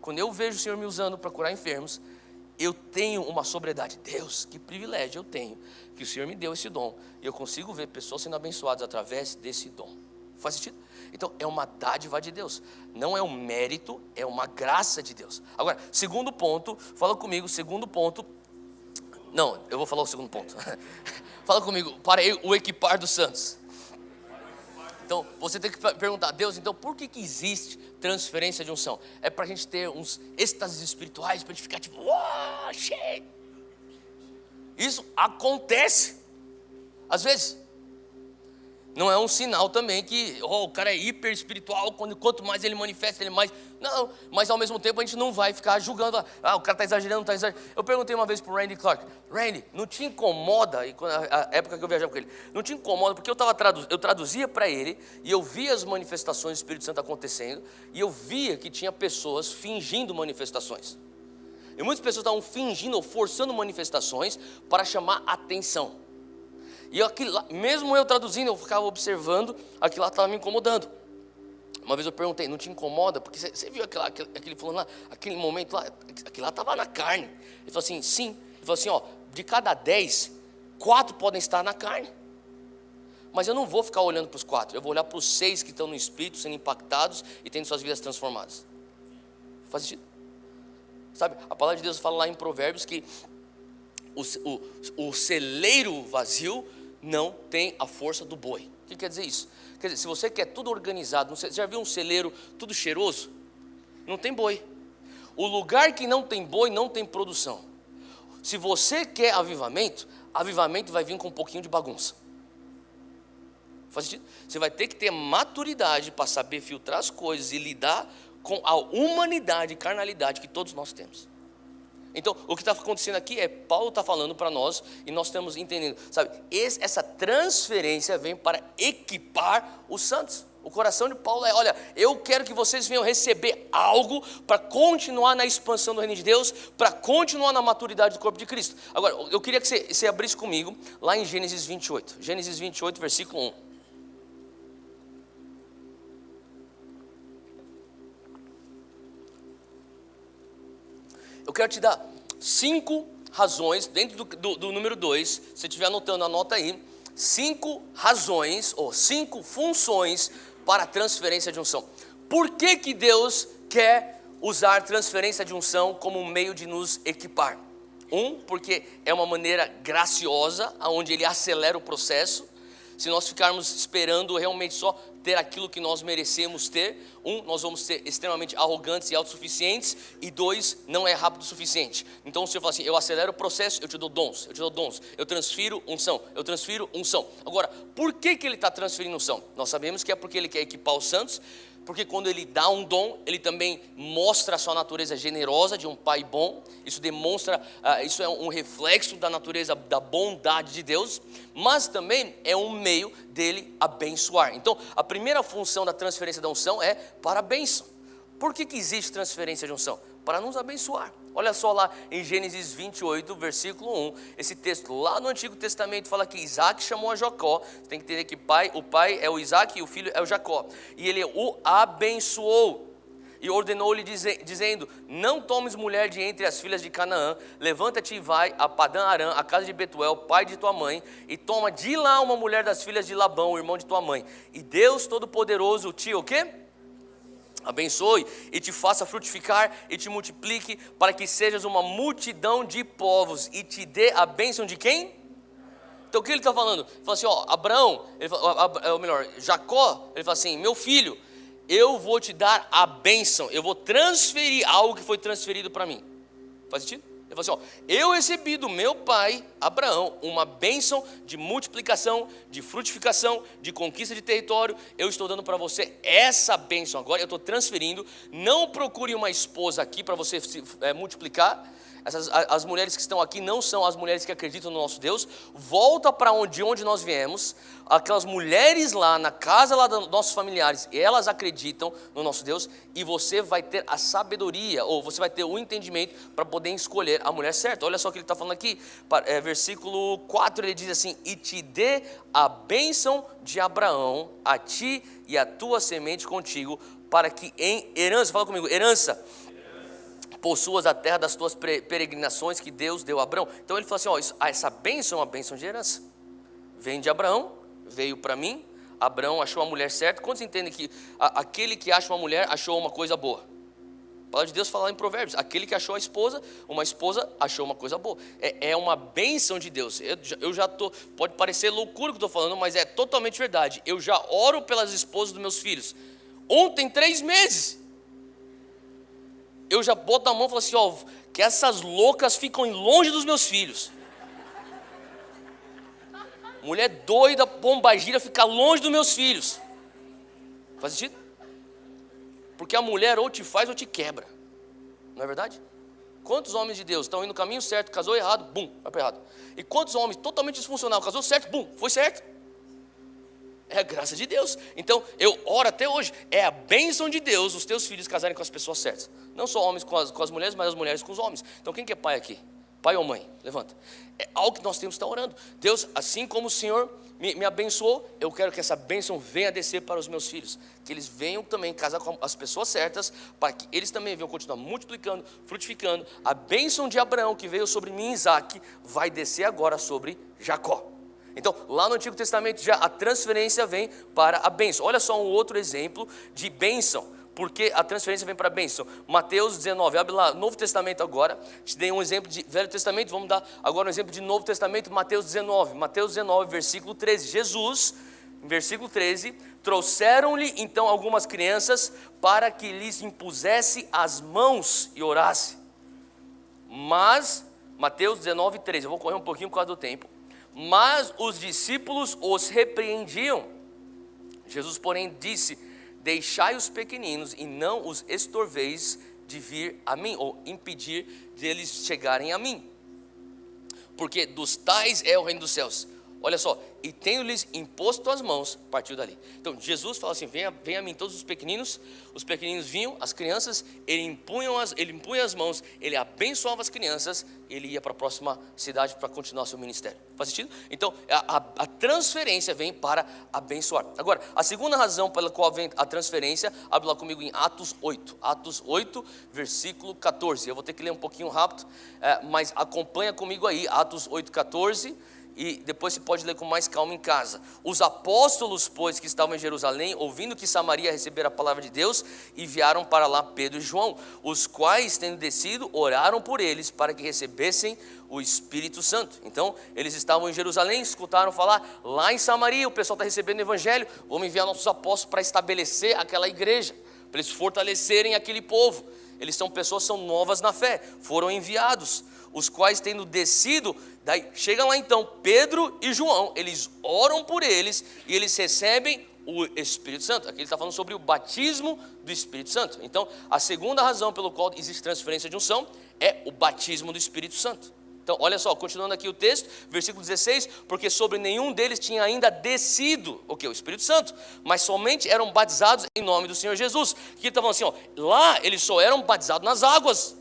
Quando eu vejo o Senhor me usando para curar enfermos, eu tenho uma sobriedade. Deus, que privilégio eu tenho, que o Senhor me deu esse dom, e eu consigo ver pessoas sendo abençoadas através desse dom. Faz sentido? Então é uma dádiva de Deus, não é um mérito, é uma graça de Deus. Agora, segundo ponto, fala comigo, segundo ponto. Não, eu vou falar o segundo ponto. Fala comigo, para o equipar dos santos. Então, você tem que perguntar, Deus, então por que existe transferência de unção? É para a gente ter uns êxtases espirituais, para a gente ficar tipo, uau, shit. Isso acontece, às vezes. Não é um sinal também que o cara é hiper espiritual, quanto mais ele manifesta, ele mais... Não, mas ao mesmo tempo a gente não vai ficar julgando, o cara está exagerando, está exagerando. Eu perguntei uma vez para o Randy Clark, Randy, não te incomoda, e a época que eu viajava com ele, não te incomoda, porque eu traduzia para ele, e eu via as manifestações do Espírito Santo acontecendo, e eu via que tinha pessoas fingindo manifestações. E muitas pessoas estavam fingindo ou forçando manifestações para chamar atenção. E aquilo lá, mesmo eu traduzindo, eu ficava observando, aquilo lá estava me incomodando. Uma vez eu perguntei, não te incomoda? Porque você viu aquele falando lá, aquele momento lá, aquilo lá estava na carne. Ele falou assim, sim. Ele falou assim, de cada 10, 4 podem estar na carne. Mas eu não vou ficar olhando para os 4, eu vou olhar para os 6 que estão no Espírito, sendo impactados e tendo suas vidas transformadas. Faz sentido? Sabe, a palavra de Deus fala lá em Provérbios que o celeiro vazio não tem a força do boi. O que quer dizer isso? Quer dizer, se você quer tudo organizado, você já viu um celeiro tudo cheiroso? Não tem boi. O lugar que não tem boi não tem produção. Se você quer avivamento, avivamento vai vir com um pouquinho de bagunça. Faz sentido? Você vai ter que ter maturidade para saber filtrar as coisas e lidar com a humanidade e carnalidade que todos nós temos. Então, o que está acontecendo aqui é, Paulo está falando para nós, e nós estamos entendendo, sabe, essa transferência vem para equipar os santos. O coração de Paulo é, olha, eu quero que vocês venham receber algo para continuar na expansão do reino de Deus, para continuar na maturidade do corpo de Cristo. Agora, eu queria que você abrisse comigo, lá em Gênesis 28, Gênesis 28, versículo 1. Eu quero te dar 5 razões, dentro do número 2, se você estiver anotando, anota aí, 5 razões, ou 5 funções para a transferência de unção. Por que Deus quer usar transferência de unção como um meio de nos equipar? Porque é uma maneira graciosa, onde Ele acelera o processo. Se nós ficarmos esperando realmente só ter aquilo que nós merecemos ter, nós vamos ser extremamente arrogantes e autossuficientes, e 2, não é rápido o suficiente. Então se eu falar assim, eu acelero o processo, eu te dou dons, eu transfiro unção, Agora, por que Ele está transferindo unção? Nós sabemos que é porque Ele quer equipar os santos, porque quando Ele dá um dom, Ele também mostra a sua natureza generosa de um pai bom. Isso demonstra, isso é um reflexo da natureza da bondade de Deus, mas também é um meio dele abençoar. Então, a primeira função da transferência da unção é para a bênção. Por que existe transferência de unção? Para nos abençoar. Olha só lá em Gênesis 28, versículo 1, esse texto lá no Antigo Testamento fala que Isaac chamou a Jacó. Você tem que entender que o pai é o Isaac e o filho é o Jacó. E ele o abençoou e ordenou-lhe dizendo, não tomes mulher de entre as filhas de Canaã, levanta-te e vai a Padã Arã, a casa de Betuel, pai de tua mãe, e toma de lá uma mulher das filhas de Labão, o irmão de tua mãe. E Deus Todo-Poderoso te o quê? Abençoe e te faça frutificar e te multiplique, para que sejas uma multidão de povos, e te dê a bênção de quem? Então o que ele está falando? Ele fala assim, Abraão, Jacó, ele fala assim, meu filho, eu vou te dar a bênção, eu vou transferir algo que foi transferido para mim. Faz sentido? Ele fala assim, eu recebi do meu pai, Abraão, uma bênção de multiplicação, de frutificação, de conquista de território. Eu estou dando para você essa bênção agora, eu estou transferindo. Não procure uma esposa aqui para você se multiplicar. As mulheres que estão aqui não são as mulheres que acreditam no nosso Deus. Volta para onde nós viemos. Aquelas mulheres lá na casa lá dos nossos familiares, elas acreditam no nosso Deus, e você vai ter a sabedoria, ou você vai ter o entendimento para poder escolher a mulher certa. Olha só o que ele está falando aqui, versículo 4, ele diz assim, e te dê a bênção de Abraão, a ti e a tua semente contigo, para que em herança, fala comigo, herança, possuas a terra das tuas peregrinações que Deus deu a Abraão. Então ele fala assim, essa bênção é uma bênção de herança. Vem de Abraão, veio para mim, Abraão achou a mulher certa. Quantos entendem que aquele que acha uma mulher achou uma coisa boa? A palavra de Deus fala em Provérbios: aquele que achou uma esposa achou uma coisa boa. É uma bênção de Deus. Eu já tô, pode parecer loucura o que eu estou falando, mas é totalmente verdade. Eu já oro pelas esposas dos meus filhos. Ontem, 3 meses. Eu já boto a mão e falo assim: ó, que essas loucas ficam longe dos meus filhos. Mulher doida, pombagira, fica longe dos meus filhos. Faz sentido? Porque a mulher ou te faz ou te quebra. Não é verdade? Quantos homens de Deus estão indo no caminho certo, casou errado, bum, vai para errado. E quantos homens totalmente disfuncional, casou certo, bum, foi certo. É a graça de Deus. Então eu oro até hoje. É a bênção de Deus os teus filhos casarem com as pessoas certas. Não só homens com as mulheres, mas as mulheres com os homens. Então quem que é pai aqui? Pai ou mãe? Levanta. É algo que nós temos que estar orando. Deus, assim como o Senhor me abençoou, eu quero que essa bênção venha descer para os meus filhos. Que eles venham também casar com as pessoas certas, para que eles também venham continuar multiplicando, frutificando. A bênção de Abraão que veio sobre mim e Isaac vai descer agora sobre Jacó. Então, lá no Antigo Testamento já a transferência vem para a bênção. Olha só um outro exemplo de bênção. Porque a transferência vem para a bênção. Mateus 19, abre lá, Novo Testamento agora. Te dei um exemplo de Velho Testamento, vamos dar agora um exemplo de Novo Testamento, Mateus 19. Mateus 19, versículo 13. Jesus, em versículo 13, trouxeram-lhe então algumas crianças para que lhes impusesse as mãos e orasse. Mas, Mateus 19, 13, eu vou correr um pouquinho por causa do tempo. Mas os discípulos os repreendiam. Jesus, porém, disse: deixai os pequeninos e não os estorveis de vir a mim, ou impedir deles chegarem a mim, porque dos tais é o reino dos céus. Olha só, e tenho-lhes imposto as mãos, partiu dali. Então Jesus fala assim: venha a mim todos os pequeninos vinham, as crianças, ele impunha as mãos, ele abençoava as crianças, ele ia para a próxima cidade para continuar seu ministério. Faz sentido? Então a transferência vem para abençoar. Agora, a segunda razão pela qual vem a transferência, abre lá comigo em Atos 8, versículo 14. Eu vou ter que ler um pouquinho rápido, mas acompanha comigo aí, Atos 8, 14. E depois você pode ler com mais calma em casa. Os apóstolos, pois, que estavam em Jerusalém, ouvindo que Samaria recebera a palavra de Deus, enviaram para lá Pedro e João, os quais, tendo descido, oraram por eles para que recebessem o Espírito Santo. Então, eles estavam em Jerusalém, escutaram falar: lá em Samaria o pessoal está recebendo o Evangelho, vamos enviar nossos apóstolos para estabelecer aquela igreja, para eles fortalecerem aquele povo. Eles são pessoas, são novas na fé, foram enviados, os quais tendo descido, daí chega lá então Pedro e João, eles oram por eles e eles recebem o Espírito Santo. Aqui ele está falando sobre o batismo do Espírito Santo. Então a segunda razão pelo qual existe transferência de unção é o batismo do Espírito Santo. Então olha só, continuando aqui o texto, versículo 16, porque sobre nenhum deles tinha ainda descido o Espírito Santo, mas somente eram batizados em nome do Senhor Jesus. Aqui ele está falando assim, ó, lá eles só eram batizados nas águas.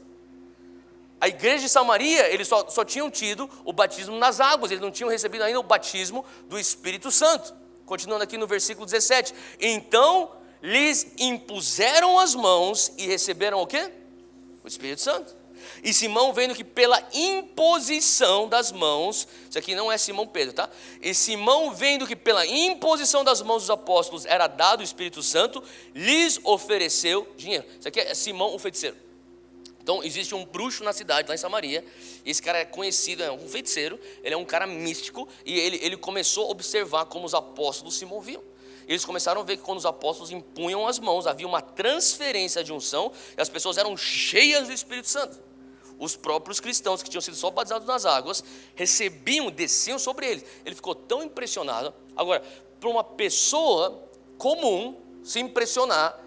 A igreja de Samaria, eles só tinham tido o batismo nas águas, eles não tinham recebido ainda o batismo do Espírito Santo. Continuando aqui no versículo 17, então lhes impuseram as mãos e receberam o quê? O Espírito Santo. E Simão, vendo que pela imposição das mãos, isso aqui não é Simão Pedro, tá? E Simão, vendo que pela imposição das mãos dos apóstolos era dado o Espírito Santo, lhes ofereceu dinheiro. Isso aqui é Simão o feiticeiro. Então existe um bruxo na cidade, lá em Samaria, e esse cara é conhecido, é um feiticeiro, ele é um cara místico, e ele começou a observar como os apóstolos se moviam. Eles começaram a ver que quando os apóstolos impunham as mãos, havia uma transferência de unção, e as pessoas eram cheias do Espírito Santo. Os próprios cristãos que tinham sido só batizados nas águas, recebiam, desciam sobre eles. Ele ficou tão impressionado. Agora, para uma pessoa comum se impressionar,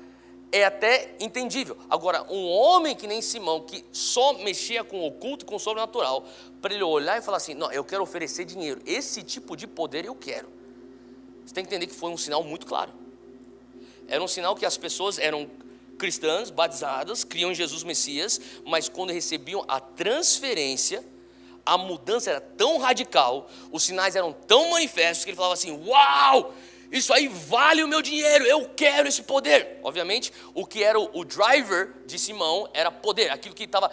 é até entendível. Agora, um homem que nem Simão, que só mexia com o oculto e com o sobrenatural, para ele olhar e falar assim: não, eu quero oferecer dinheiro, esse tipo de poder eu quero. Você tem que entender que foi um sinal muito claro. Era um sinal que as pessoas eram cristãs, batizadas, criam em Jesus Messias, mas quando recebiam a transferência, a mudança era tão radical, os sinais eram tão manifestos, que ele falava assim: uau! Isso aí vale o meu dinheiro, eu quero esse poder. Obviamente, o que era o driver de Simão era poder. Aquilo que estava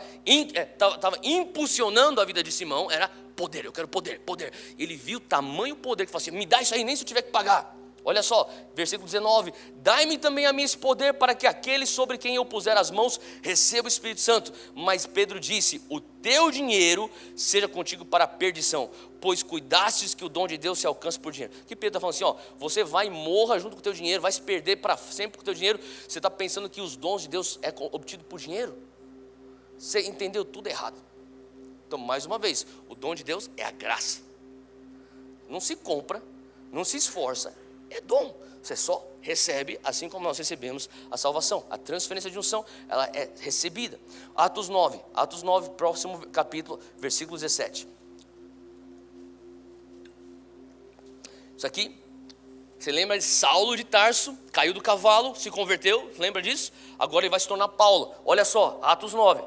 impulsionando a vida de Simão era poder. Eu quero poder, poder. Ele viu o tamanho poder que falou assim: me dá isso aí nem se eu tiver que pagar. Olha só, versículo 19: dai-me também a mim esse poder, para que aquele sobre quem eu puser as mãos receba o Espírito Santo. Mas Pedro disse: o teu dinheiro seja contigo para a perdição, pois cuidastes que o dom de Deus se alcance por dinheiro. Que Pedro está falando assim, ó, você vai e morra junto com o teu dinheiro, vai se perder para sempre com o teu dinheiro. Você está pensando que os dons de Deus é obtido por dinheiro? Você entendeu tudo errado. Então, mais uma vez, o dom de Deus é a graça. Não se compra, não se esforça, é dom. Você só recebe, assim como nós recebemos a salvação. A transferência de unção, ela é recebida. Atos 9, próximo capítulo, versículo 17. Isso aqui, você lembra de Saulo de Tarso, caiu do cavalo, se converteu, lembra disso? Agora ele vai se tornar Paulo. Olha só, Atos 9.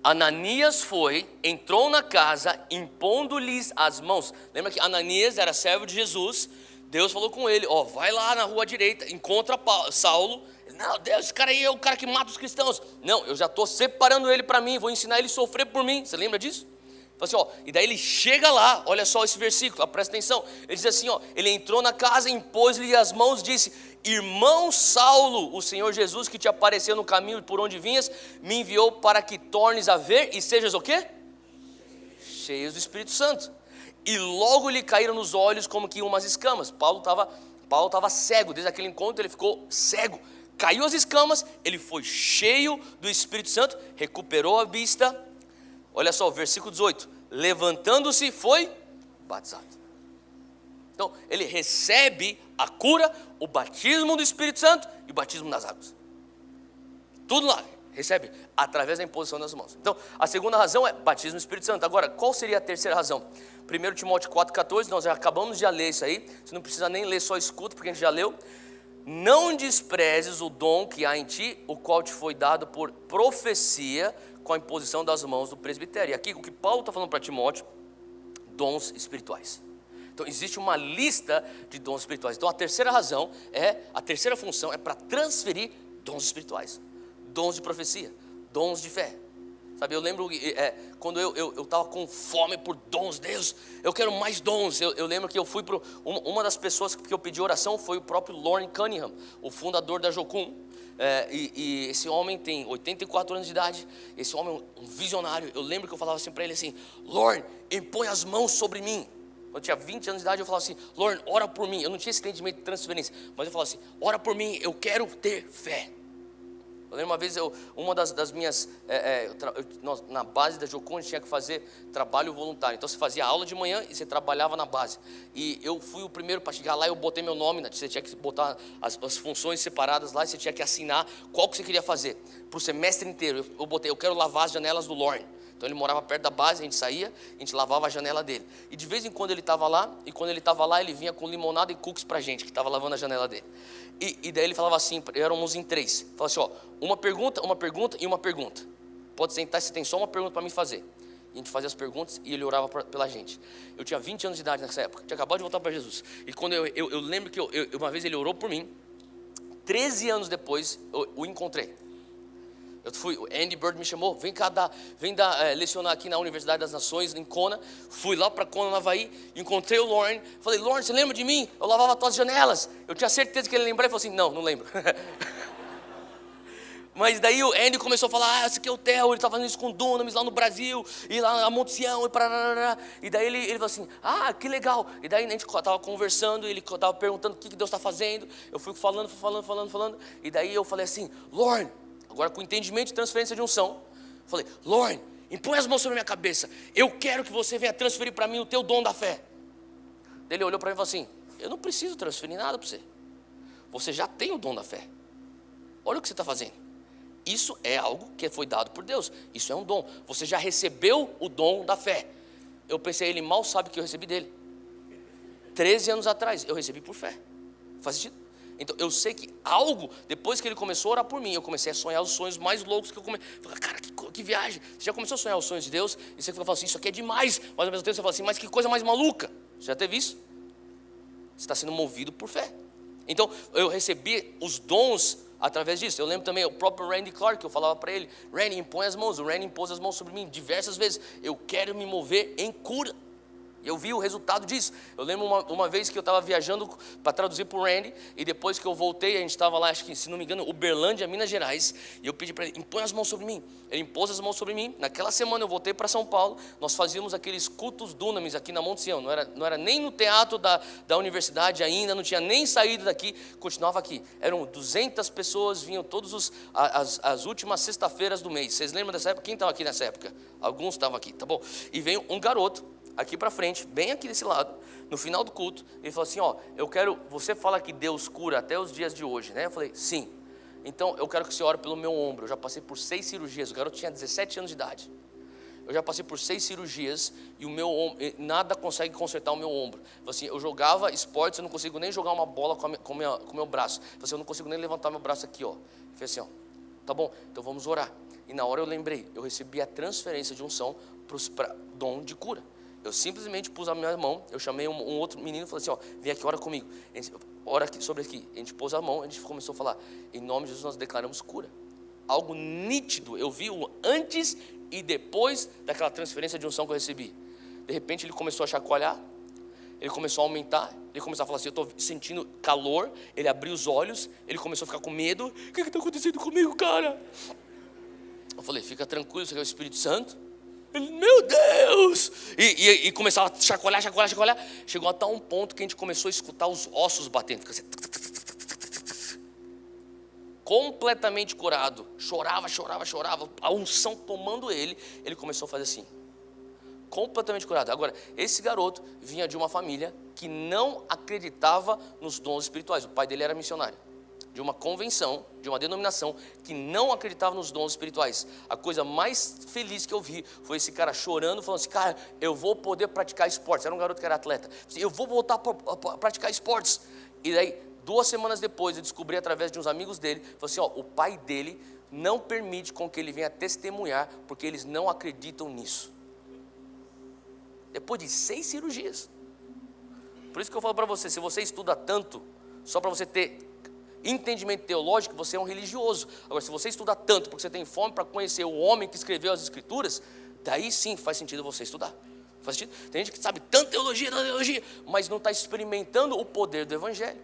Ananias foi, entrou na casa, impondo-lhes as mãos. Lembra que Ananias era servo de Jesus? Deus falou com ele, ó, vai lá na rua direita, encontra Saulo. Não, Deus, esse cara aí é o cara que mata os cristãos. Não, eu já estou separando ele para mim, vou ensinar ele a sofrer por mim. Você lembra disso? Assim, ó, e daí ele chega lá, olha só esse versículo, presta atenção. Ele diz assim, ó, ele entrou na casa, impôs-lhe as mãos, disse: irmão Saulo, o Senhor Jesus que te apareceu no caminho por onde vinhas, me enviou para que tornes a ver e sejas o quê? Cheios do Espírito Santo. E logo lhe caíram nos olhos como que umas escamas. Paulo estava cego, desde aquele encontro ele ficou cego. Caiu as escamas, ele foi cheio do Espírito Santo, recuperou a vista. Olha só, versículo 18: levantando-se, foi batizado. Então, ele recebe a cura, o batismo do Espírito Santo e o batismo nas águas. Tudo lá, recebe através da imposição das mãos. Então, a segunda razão é batismo do Espírito Santo. Agora, qual seria a terceira razão? 1 Timóteo 4,14, nós já acabamos de ler isso aí. Você não precisa nem ler, só escuta, porque a gente já leu. Não desprezes o dom que há em ti, o qual te foi dado por profecia, com a imposição das mãos do presbitério. E aqui o que Paulo está falando para Timóteo, dons espirituais. Então existe uma lista de dons espirituais. Então a terceira razão, a terceira função é para transferir dons espirituais. Dons de profecia, dons de fé. Sabe, eu lembro quando eu estava com fome por dons, Deus, eu quero mais dons. Eu lembro que eu fui para uma das pessoas que eu pedi oração foi o próprio Lorne Cunningham, o fundador da Jocum. E esse homem tem 84 anos de idade. Esse homem é um visionário. Eu lembro que eu falava assim para ele assim: Lorne, impõe as mãos sobre mim. Eu tinha 20 anos de idade, eu falava assim: Lorne, ora por mim. Eu não tinha esse entendimento de transferência, mas eu falava assim: ora por mim, eu quero ter fé. Eu lembro uma vez, uma das minhas, na base da Jocum, a gente tinha que fazer trabalho voluntário. Então você fazia aula de manhã e você trabalhava na base. E eu fui o primeiro para chegar lá, eu botei meu nome, você tinha que botar as funções separadas lá, e você tinha que assinar qual que você queria fazer. Para o semestre inteiro, eu botei, eu quero lavar as janelas do Lorne. Então ele morava perto da base, a gente saía, a gente lavava a janela dele. E de vez em quando ele estava lá, e quando ele estava lá, ele vinha com limonada e cookies pra gente, que estava lavando a janela dele. E daí ele falava assim, éramos em 3. Falava assim, ó, uma pergunta e uma pergunta. Pode sentar, você tem só uma pergunta para mim fazer. E a gente fazia as perguntas e ele orava pela gente. Eu tinha 20 anos de idade nessa época, tinha acabado de voltar para Jesus. E quando eu lembro que uma vez ele orou por mim, 13 anos depois eu o encontrei. O Andy Bird me chamou, vem lecionar aqui na Universidade das Nações, em Kona. Fui lá para Kona, no Havaí, encontrei o Lorne. Falei, Lorne, você lembra de mim? Eu lavava tuas janelas. Eu tinha certeza que ele lembrava. Ele falou assim, não lembro. Mas daí o Andy começou a falar, esse aqui é o Theo, ele está fazendo isso com Dunamis lá no Brasil, e lá na Monte Sião, e daí ele falou assim, que legal. E daí a gente estava conversando, ele estava perguntando o que Deus está fazendo. Eu fui falando, e daí eu falei assim, Lorne, agora com entendimento de transferência de unção, falei, Lorne, impõe as mãos sobre a minha cabeça, eu quero que você venha transferir para mim o teu dom da fé. Ele olhou para mim e falou assim, eu não preciso transferir nada para você, você já tem o dom da fé, olha o que você está fazendo. Isso é algo que foi dado por Deus, isso é um dom, você já recebeu o dom da fé. Eu pensei, ele mal sabe que eu recebi dele. 13 anos atrás, eu recebi por fé. Faz sentido? Então eu sei que algo, depois que ele começou a orar por mim, eu comecei a sonhar os sonhos mais loucos que eu comecei. Falei, cara, que viagem. Você já começou a sonhar os sonhos de Deus, e você fala assim, isso aqui é demais. Mas ao mesmo tempo você fala assim, mas que coisa mais maluca. Você já teve isso? Você está sendo movido por fé. Então eu recebi os dons através disso. Eu lembro também o próprio Randy Clark, eu falava para ele, Randy, impõe as mãos. O Randy impôs as mãos sobre mim diversas vezes. Eu quero me mover em cura. E eu vi o resultado disso. Eu lembro uma vez que eu estava viajando para traduzir para o Randy, e depois que eu voltei, a gente estava lá, acho que, se não me engano, Uberlândia, Minas Gerais, e eu pedi para ele, impõe as mãos sobre mim. Ele impôs as mãos sobre mim. Naquela semana eu voltei para São Paulo, nós fazíamos aqueles cultos dunamis aqui na Monte Sião, não era nem no teatro da universidade ainda, não tinha nem saído daqui, continuava aqui. Eram 200 pessoas, vinham todas as últimas sexta-feiras do mês. Vocês lembram dessa época? Quem estava aqui nessa época? Alguns estavam aqui, tá bom? E veio um garoto, aqui para frente, bem aqui desse lado, no final do culto, ele falou assim, você fala que Deus cura até os dias de hoje, né? Eu falei, sim. Então eu quero que você ore pelo meu ombro. Eu já passei por 6 cirurgias, o garoto tinha 17 anos de idade. Eu já passei por 6 cirurgias e o meu ombro, nada consegue consertar o meu ombro. Assim, eu jogava esportes, eu não consigo nem jogar uma bola com o meu braço. Assim, eu não consigo nem levantar meu braço aqui, ó. Eu falei assim, tá bom, então vamos orar. E na hora eu lembrei, eu recebi a transferência de unção para dom de cura. Eu simplesmente pus a minha mão, eu chamei um outro menino e falei assim, vem aqui, ora comigo. Ora aqui, sobre aqui. A gente pôs a mão, a gente começou a falar, em nome de Jesus nós declaramos cura. Algo nítido, eu vi o antes e depois daquela transferência de unção que eu recebi. De repente ele começou a chacoalhar, ele começou a aumentar, ele começou a falar assim, eu estou sentindo calor, ele abriu os olhos, ele começou a ficar com medo. O que está acontecendo comigo, cara? Eu falei, fica tranquilo, isso aqui é o Espírito Santo. Ele, meu Deus! E começava a chacoalhar. Chegou até um ponto que a gente começou a escutar os ossos batendo. Fica assim, completamente curado. Chorava. A unção tomando ele começou a fazer assim. Completamente curado. Agora, esse garoto vinha de uma família que não acreditava nos dons espirituais. O pai dele era missionário. De uma convenção, de uma denominação que não acreditava nos dons espirituais. A coisa mais feliz que eu vi foi esse cara chorando, falando assim, cara, eu vou poder praticar esportes. Era um garoto que era atleta. Eu vou voltar a praticar esportes. E daí, 2 semanas depois, eu descobri através de uns amigos dele, falou assim, o pai dele não permite com que ele venha testemunhar, porque eles não acreditam nisso. Depois de 6 cirurgias. Por isso que eu falo para você, se você estuda tanto, só para você ter entendimento teológico, você é um religioso. Agora, se você estuda tanto porque você tem fome para conhecer o homem que escreveu as escrituras, daí sim faz sentido você estudar. Faz sentido? Tem gente que sabe tanta teologia, mas não está experimentando o poder do evangelho.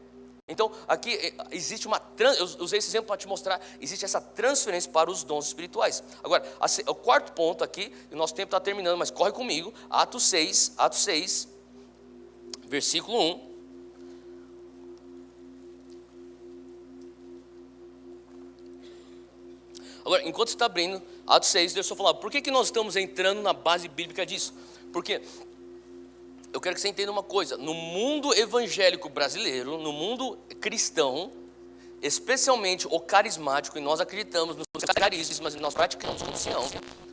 Então, aqui existe eu usei esse exemplo para te mostrar, existe essa transferência para os dons espirituais. Agora, o quarto ponto aqui, o nosso tempo está terminando, mas corre comigo, Atos 6, versículo 1. Agora, enquanto você está abrindo, Atos 6, deixa eu falar, por que nós estamos entrando na base bíblica disso? Porque eu quero que você entenda uma coisa, no mundo evangélico brasileiro, no mundo cristão, especialmente o carismático, e nós acreditamos nos carismas, mas nós praticamos Monte Sião,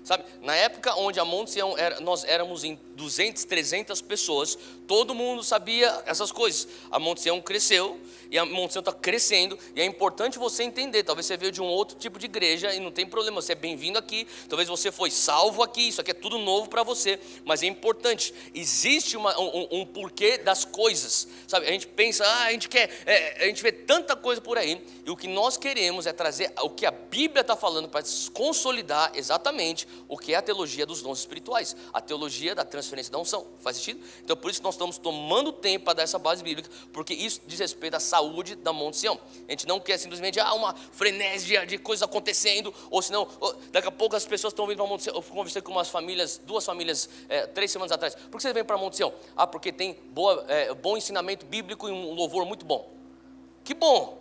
sabe? Na época onde a Monte Sião, nós éramos em 200, 300 pessoas, todo mundo sabia essas coisas. A Monte Sião cresceu, e a Monte Sião está crescendo, e é importante você entender, talvez você veio de um outro tipo de igreja, e não tem problema, você é bem-vindo aqui, talvez você foi salvo aqui, isso aqui é tudo novo para você, mas é importante, existe um porquê das coisas, sabe? A gente pensa, a gente vê tanta coisa por aí, e o que nós queremos é trazer o que a Bíblia está falando para consolidar exatamente o que é a teologia dos dons espirituais, a teologia da transferência da unção. Faz sentido? Então por isso nós estamos tomando tempo para dar essa base bíblica, porque isso diz respeito à saúde da Monte Sião. A gente não quer simplesmente uma frenesi de coisas acontecendo, ou senão daqui a pouco as pessoas estão vindo para Monte Sião. Eu conversei com umas famílias, 2 famílias 3 semanas atrás. Por que você vem para Monte Sião? Porque tem bom ensinamento bíblico e um louvor muito bom. Que bom!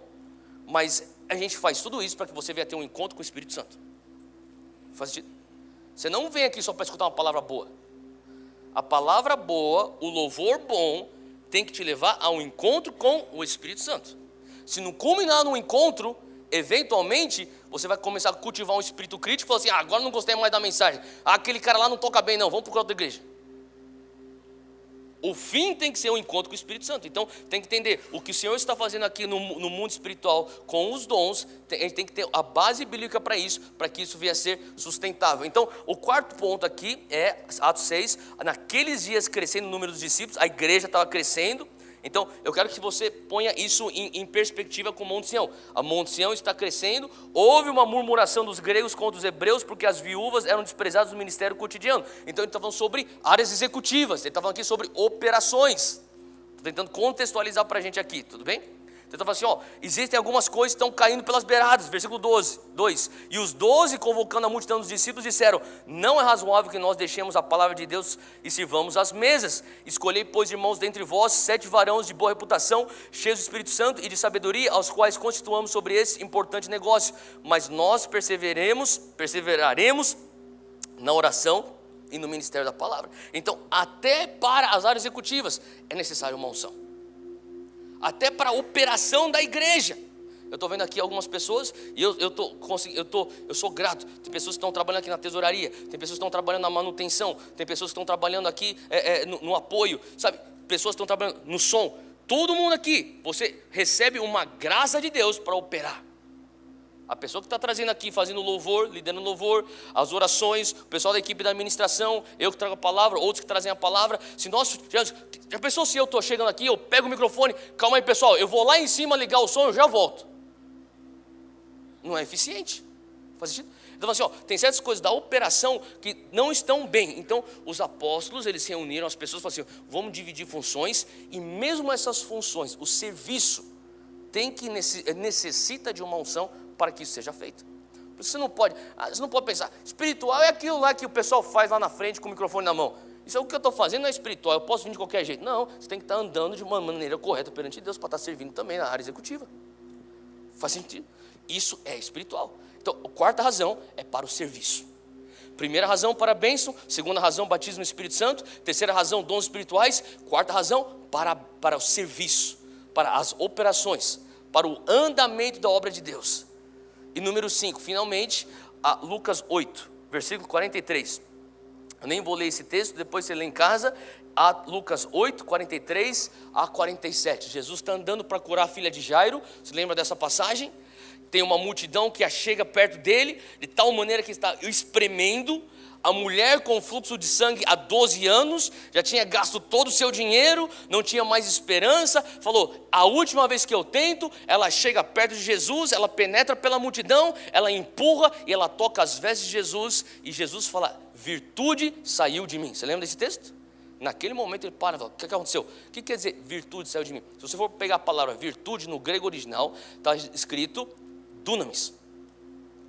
Mas a gente faz tudo isso para que você venha ter um encontro com o Espírito Santo. Faz sentido? Você não vem aqui só para escutar uma palavra boa. A palavra boa, o louvor bom, tem que te levar a um encontro com o Espírito Santo. Se não culminar num encontro, eventualmente, você vai começar a cultivar um espírito crítico e falar assim, agora não gostei mais da mensagem. Aquele cara lá não toca bem não, vamos procurar outra igreja. O fim tem que ser um encontro com o Espírito Santo. Então tem que entender o que o Senhor está fazendo aqui no mundo espiritual com os dons. A gente tem que ter a base bíblica para isso, para que isso venha a ser sustentável. Então o quarto ponto aqui é Atos 6. Naqueles dias crescendo o número dos discípulos, a igreja estava crescendo. Então, eu quero que você ponha isso em perspectiva com o Monte Sião. A Monte Sião está crescendo. Houve uma murmuração dos gregos contra os hebreus, porque as viúvas eram desprezadas no ministério cotidiano. Então, ele está falando sobre áreas executivas. Ele está falando aqui sobre operações. Estou tentando contextualizar para a gente aqui, tudo bem? Então, ele fala assim, existem algumas coisas que estão caindo pelas beiradas. Versículo 2. E os 12, convocando a multidão dos discípulos, disseram: não é razoável que nós deixemos a palavra de Deus e sirvamos às mesas. Escolhei, pois, irmãos, dentre vós, 7 varões de boa reputação, cheios do Espírito Santo e de sabedoria, aos quais constituamos sobre esse importante negócio. Mas nós perseveraremos na oração e no ministério da palavra. Então, até para as áreas executivas é necessário uma unção. Até para a operação da igreja. Eu estou vendo aqui algumas pessoas e eu sou grato. Tem pessoas que estão trabalhando aqui na tesouraria, tem pessoas que estão trabalhando na manutenção, tem pessoas que estão trabalhando aqui no apoio, sabe? Pessoas que estão trabalhando no som. Todo mundo aqui, você recebe uma graça de Deus para operar. A pessoa que está trazendo aqui, fazendo louvor, liderando louvor, as orações, o pessoal da equipe da administração, eu que trago a palavra, outros que trazem a palavra. Se nós, já pensou se eu estou chegando aqui, eu pego o microfone, calma aí pessoal, eu vou lá em cima ligar o som e eu já volto. Não é eficiente. Faz sentido? Então assim, tem certas coisas da operação que não estão bem. Então os apóstolos, eles se reuniram, as pessoas falaram assim, vamos dividir funções. E mesmo essas funções, o serviço necessita de uma unção para que isso seja feito. Você não pode pensar, espiritual é aquilo lá que o pessoal faz lá na frente com o microfone na mão. Isso é o que eu estou fazendo, não é espiritual, eu posso vir de qualquer jeito. Não, você tem que estar andando de uma maneira correta perante Deus para estar servindo também na área executiva. Faz sentido? Isso é espiritual. Então, a quarta razão é para o serviço. Primeira razão, para a bênção. Segunda razão, batismo no Espírito Santo. Terceira razão, dons espirituais. Quarta razão, para o serviço, para as operações, para o andamento da obra de Deus. E número 5, finalmente, Lucas 8, versículo 43. Eu nem vou ler esse texto, depois você lê em casa. Lucas 8, 43 a 47. Jesus está andando para curar a filha de Jairo. Você lembra dessa passagem? Tem uma multidão que chega perto dele, de tal maneira que está espremendo. A mulher com fluxo de sangue há 12 anos, já tinha gasto todo o seu dinheiro, não tinha mais esperança, falou, a última vez que eu tento, ela chega perto de Jesus, ela penetra pela multidão, ela empurra e ela toca as vestes de Jesus, e Jesus fala, virtude saiu de mim. Você lembra desse texto? Naquele momento ele para e fala, o que aconteceu? O que quer dizer virtude saiu de mim? Se você for pegar a palavra virtude no grego original, está escrito dunamis,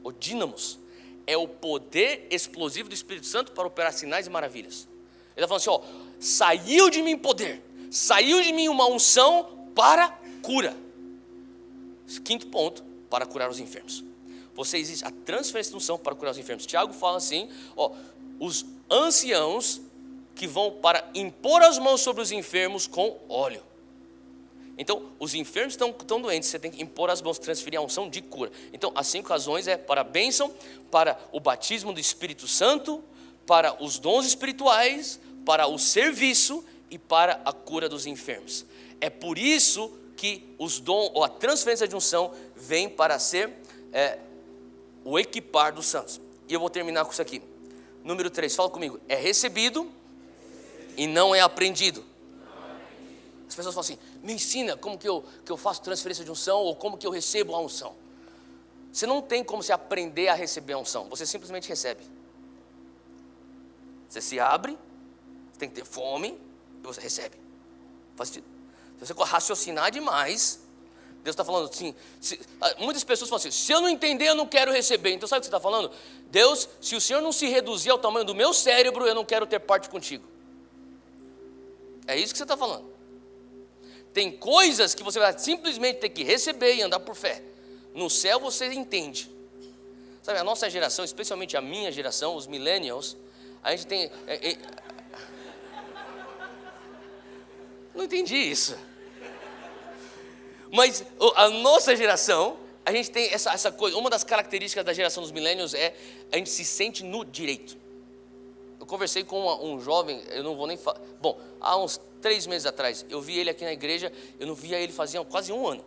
ou dínamos. É o poder explosivo do Espírito Santo para operar sinais e maravilhas. Ele está falando assim, saiu de mim poder, saiu de mim uma unção para cura. Quinto ponto, para curar os enfermos. Existe a transferência de unção para curar os enfermos. Tiago fala assim, os anciãos que vão para impor as mãos sobre os enfermos com óleo. Então, os enfermos estão doentes, você tem que impor as mãos, transferir a unção de cura. Então, as 5 razões é para a bênção, para o batismo do Espírito Santo, para os dons espirituais, para o serviço e para a cura dos enfermos. É por isso que os dons, ou a transferência de unção, vem para ser o equipar dos santos. E eu vou terminar com isso aqui. Número 3, fala comigo. É recebido e não é aprendido. As pessoas falam assim, me ensina como que eu faço transferência de unção ou como que eu recebo a unção. Você não tem como você aprender a receber a unção, você simplesmente recebe. Você se abre, você tem que ter fome e você recebe. Faz sentido? Se você raciocinar demais, Deus está falando assim, muitas pessoas falam assim, se eu não entender eu não quero receber. Então sabe o que você está falando? Deus, se o Senhor não se reduzir ao tamanho do meu cérebro, eu não quero ter parte contigo. É isso que você está falando. Tem coisas que você vai simplesmente ter que receber e andar por fé. No céu você entende. Sabe, a nossa geração, especialmente a minha geração, os millennials, a gente tem... Não entendi isso. Mas a nossa geração, a gente tem essa coisa. Uma das características da geração dos millennials é a gente se sente no direito. Eu conversei com um jovem, eu não vou nem falar. Bom, há uns 3 meses atrás, eu vi ele aqui na igreja, eu não via ele fazia quase 1 ano.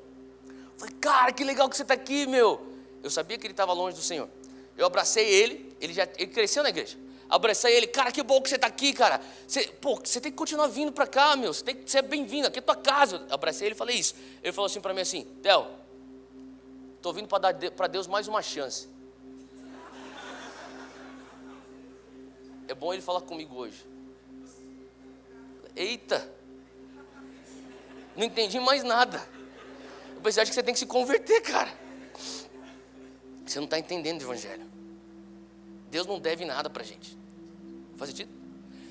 Eu falei, cara, que legal que você está aqui, meu. Eu sabia que ele estava longe do Senhor. Eu abracei ele, ele cresceu na igreja. Abracei ele, cara, que bom que você está aqui, cara. Você tem que continuar vindo para cá, meu. Você é bem-vindo, aqui é tua casa. Abracei ele e falei isso. Ele falou assim para mim assim: Theo, estou vindo para dar para Deus mais uma chance. É bom ele falar comigo hoje. Eita, não entendi mais nada. Eu pensei, acho que você tem que se converter, cara. Você não está entendendo o evangelho. Deus não deve nada para a gente. Faz sentido?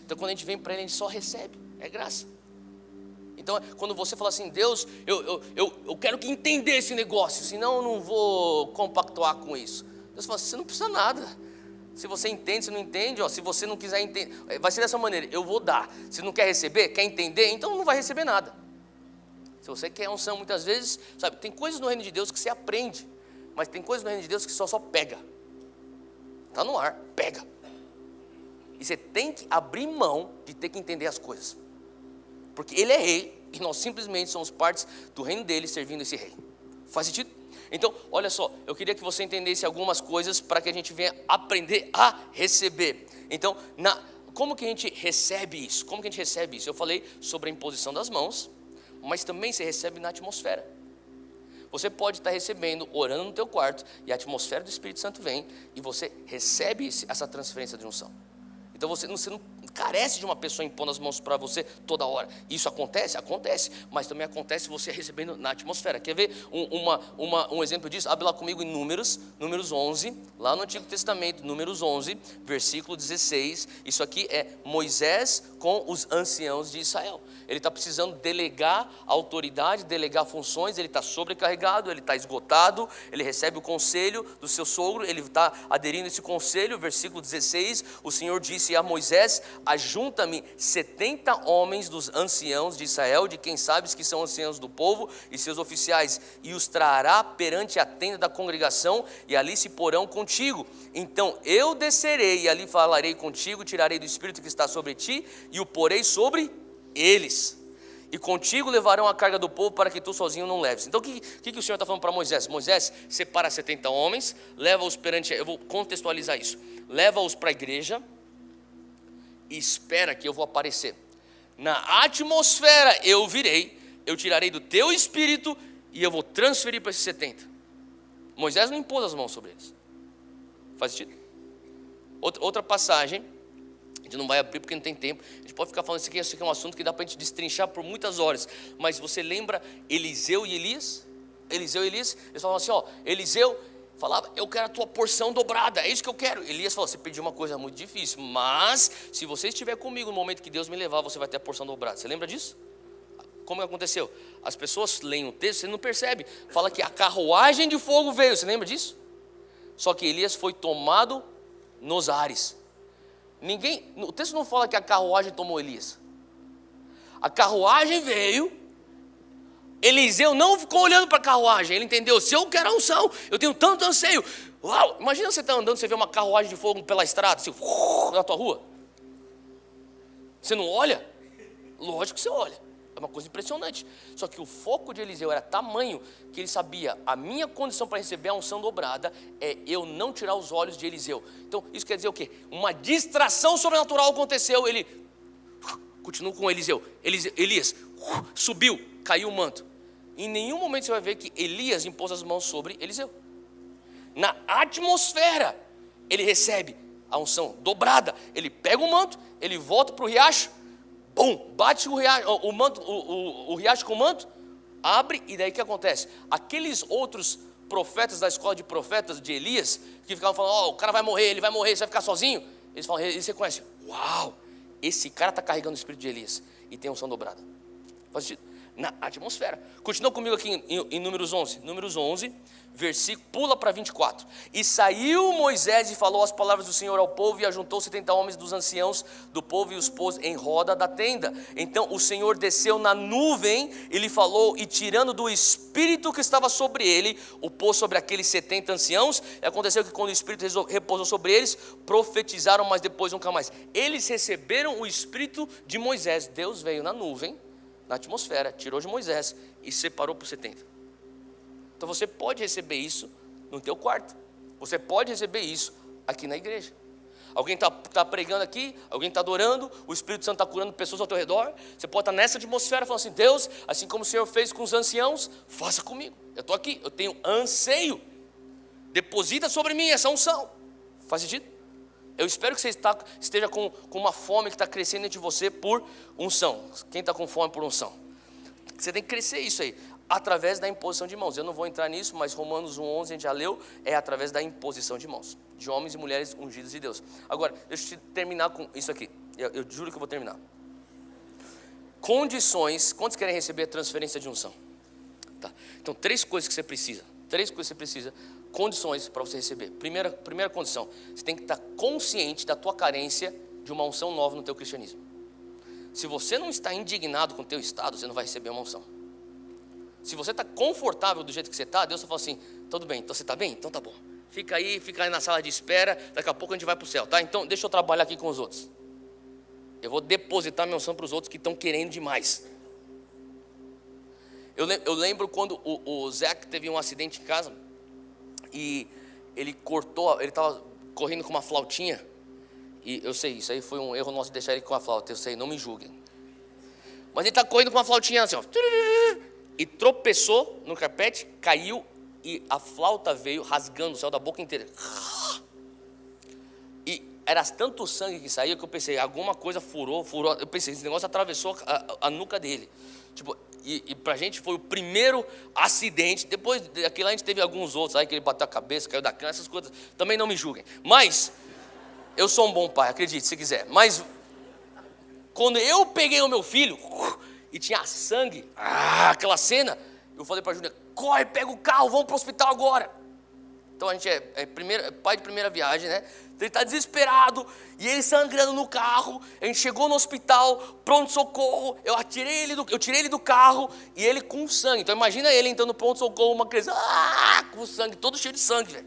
Então quando a gente vem para Ele, a gente só recebe. É graça. Então quando você fala assim: Deus, eu quero que entender esse negócio, senão eu não vou compactuar com isso. Deus fala assim: você não precisa nada. Se você entende, se não entende, se você não quiser entender, vai ser dessa maneira: eu vou dar. Se não quer receber, quer entender, então não vai receber nada. Se você quer unção, muitas vezes, sabe, tem coisas no reino de Deus que você aprende, mas tem coisas no reino de Deus que só pega. Está no ar, pega. E você tem que abrir mão de ter que entender as coisas, porque Ele é rei e nós simplesmente somos partes do reino dele, servindo esse rei. Faz sentido? Então, olha só, eu queria que você entendesse algumas coisas para que a gente venha aprender a receber. Então, como que a gente recebe isso? Como que a gente recebe isso? Eu falei sobre a imposição das mãos, mas também você recebe na atmosfera. Você pode estar recebendo, orando no teu quarto, e a atmosfera do Espírito Santo vem, e você recebe essa transferência de unção. Então você não carece de uma pessoa impondo as mãos para você toda hora. Isso acontece? Acontece, mas também acontece você recebendo na atmosfera. Quer ver um exemplo disso? Abre lá comigo em Números 11, lá no Antigo Testamento, Números 11, versículo 16. Isso aqui é Moisés com os anciãos de Israel. Ele está precisando delegar autoridade, delegar funções, ele está sobrecarregado, ele está esgotado, ele recebe o conselho do seu sogro, ele está aderindo a esse conselho. Versículo 16, o Senhor disse a Moisés: ajunta-me 70 homens dos anciãos de Israel, de quem sabes que são anciãos do povo, e seus oficiais, e os trará perante a tenda da congregação, e ali se porão contigo. Então eu descerei e ali falarei contigo, tirarei do espírito que está sobre ti e o porei sobre eles, e contigo levarão a carga do povo, para que tu sozinho não leves. Então o que o Senhor está falando para Moisés? Moisés, separa 70 homens, leva-os perante, eu vou contextualizar isso, leva-os para a igreja e espera que eu vou aparecer. Na atmosfera eu virei, eu tirarei do teu espírito e eu vou transferir para esses 70. Moisés não impôs as mãos sobre eles. Faz sentido? Outra passagem, a gente não vai abrir porque não tem tempo, a gente pode ficar falando isso aqui é um assunto que dá para a gente destrinchar por muitas horas, mas você lembra Eliseu e Elias? Eliseu e Elias, eles falavam assim, Eliseu falava: eu quero a tua porção dobrada, é isso que eu quero. Elias falou: você pediu uma coisa muito difícil, mas se você estiver comigo no momento que Deus me levar, você vai ter a porção dobrada. Você lembra disso? Como aconteceu? As pessoas leem o texto, você não percebe, fala que a carruagem de fogo veio, você lembra disso? Só que Elias foi tomado nos ares. O texto não fala que a carruagem tomou Elias. A carruagem veio, Eliseu não ficou olhando para a carruagem, ele entendeu: se eu quero a unção, eu tenho tanto anseio. Uau, imagina você está andando, você vê uma carruagem de fogo pela estrada, assim, na tua rua. Você não olha? Lógico que você olha. É uma coisa impressionante. Só que o foco de Eliseu era tamanho que ele sabia: a minha condição para receber a unção dobrada é eu não tirar os olhos de Eliseu. Então isso quer dizer o quê? Uma distração sobrenatural aconteceu. Ele continuou com Eliseu. Elias subiu, caiu o manto. Em nenhum momento você vai ver que Elias impôs as mãos sobre Eliseu. Na atmosfera ele recebe a unção dobrada. Ele pega o manto, ele volta para o riacho, bate o riacho com o manto, abre, e daí o que acontece? Aqueles outros profetas da escola de profetas de Elias, que ficavam falando: o cara vai morrer, ele vai morrer, você vai ficar sozinho. Eles falam, e você conhece: uau, esse cara está carregando o espírito de Elias e tem unção dobrada. Faz sentido? Na atmosfera. Continua comigo aqui em Números 11. Números 11, versículo, pula para 24. E saiu Moisés e falou as palavras do Senhor ao povo, e ajuntou 70 homens dos anciãos do povo e os pôs em roda da tenda. Então o Senhor desceu na nuvem e lhe falou, e tirando do espírito que estava sobre ele, o pôs sobre aqueles 70 anciãos. E aconteceu que quando o espírito repousou sobre eles, profetizaram, mas depois nunca mais. Eles receberam o espírito de Moisés. Deus veio na nuvem, na atmosfera, tirou de Moisés e separou por 70. Então você pode receber isso no teu quarto. Você pode receber isso aqui na igreja. Alguém está pregando aqui, alguém está adorando, o Espírito Santo está curando pessoas ao teu redor. Você pode estar nessa atmosfera falando assim: Deus, assim como o Senhor fez com os anciãos, faça comigo. Eu estou aqui, eu tenho anseio. Deposita sobre mim essa unção. Faz sentido? Eu espero que você esteja com uma fome que está crescendo dentro de você por unção. Quem está com fome por unção? Você tem que crescer isso aí, através da imposição de mãos. Eu não vou entrar nisso, mas Romanos 1,11 a gente já leu, é através da imposição de mãos, de homens e mulheres ungidos de Deus. Agora, deixa eu terminar com isso aqui, eu juro que eu vou terminar. Condições, quantos querem receber a transferência de unção? Tá. Então, três coisas que você precisa, condições para você receber. Primeira condição, você tem que estar consciente da tua carência de uma unção nova no teu cristianismo. Se você não está indignado com o teu estado, você não vai receber uma unção. Se você está confortável do jeito que você está, Deus vai falar assim: tudo bem, então você está bem? Então tá bom. Fica aí na sala de espera, daqui a pouco a gente vai para o céu, tá? Então deixa eu trabalhar aqui com os outros. Eu vou depositar minha unção para os outros que estão querendo demais. Eu lembro quando o Zach teve um acidente em casa e ele estava correndo com uma flautinha. E eu sei, isso aí foi um erro nosso de deixar ele com a flauta, eu sei, não me julguem. Mas ele está correndo com uma flautinha assim, ó, e tropeçou no carpete, caiu e a flauta veio rasgando o céu da boca inteira. E era tanto sangue que saía que eu pensei, alguma coisa furou. Eu pensei, esse negócio atravessou a nuca dele. Tipo, e pra gente foi o primeiro acidente. Depois daquilo a gente teve alguns outros, aí que ele bateu a cabeça, caiu da cama, essas coisas. Também não me julguem. Mas eu sou um bom pai, acredite, se quiser. Mas quando eu peguei o meu filho e tinha sangue, aquela cena, eu falei pra Júlia: corre, pega o carro, vamos pro hospital agora. Então a gente é pai de primeira viagem, né? Então ele está desesperado e ele sangrando no carro. A gente chegou no hospital, pronto-socorro. Eu tirei ele do carro e ele com sangue. Então imagina ele entrando no pronto-socorro, uma criança com sangue, todo cheio de sangue, velho.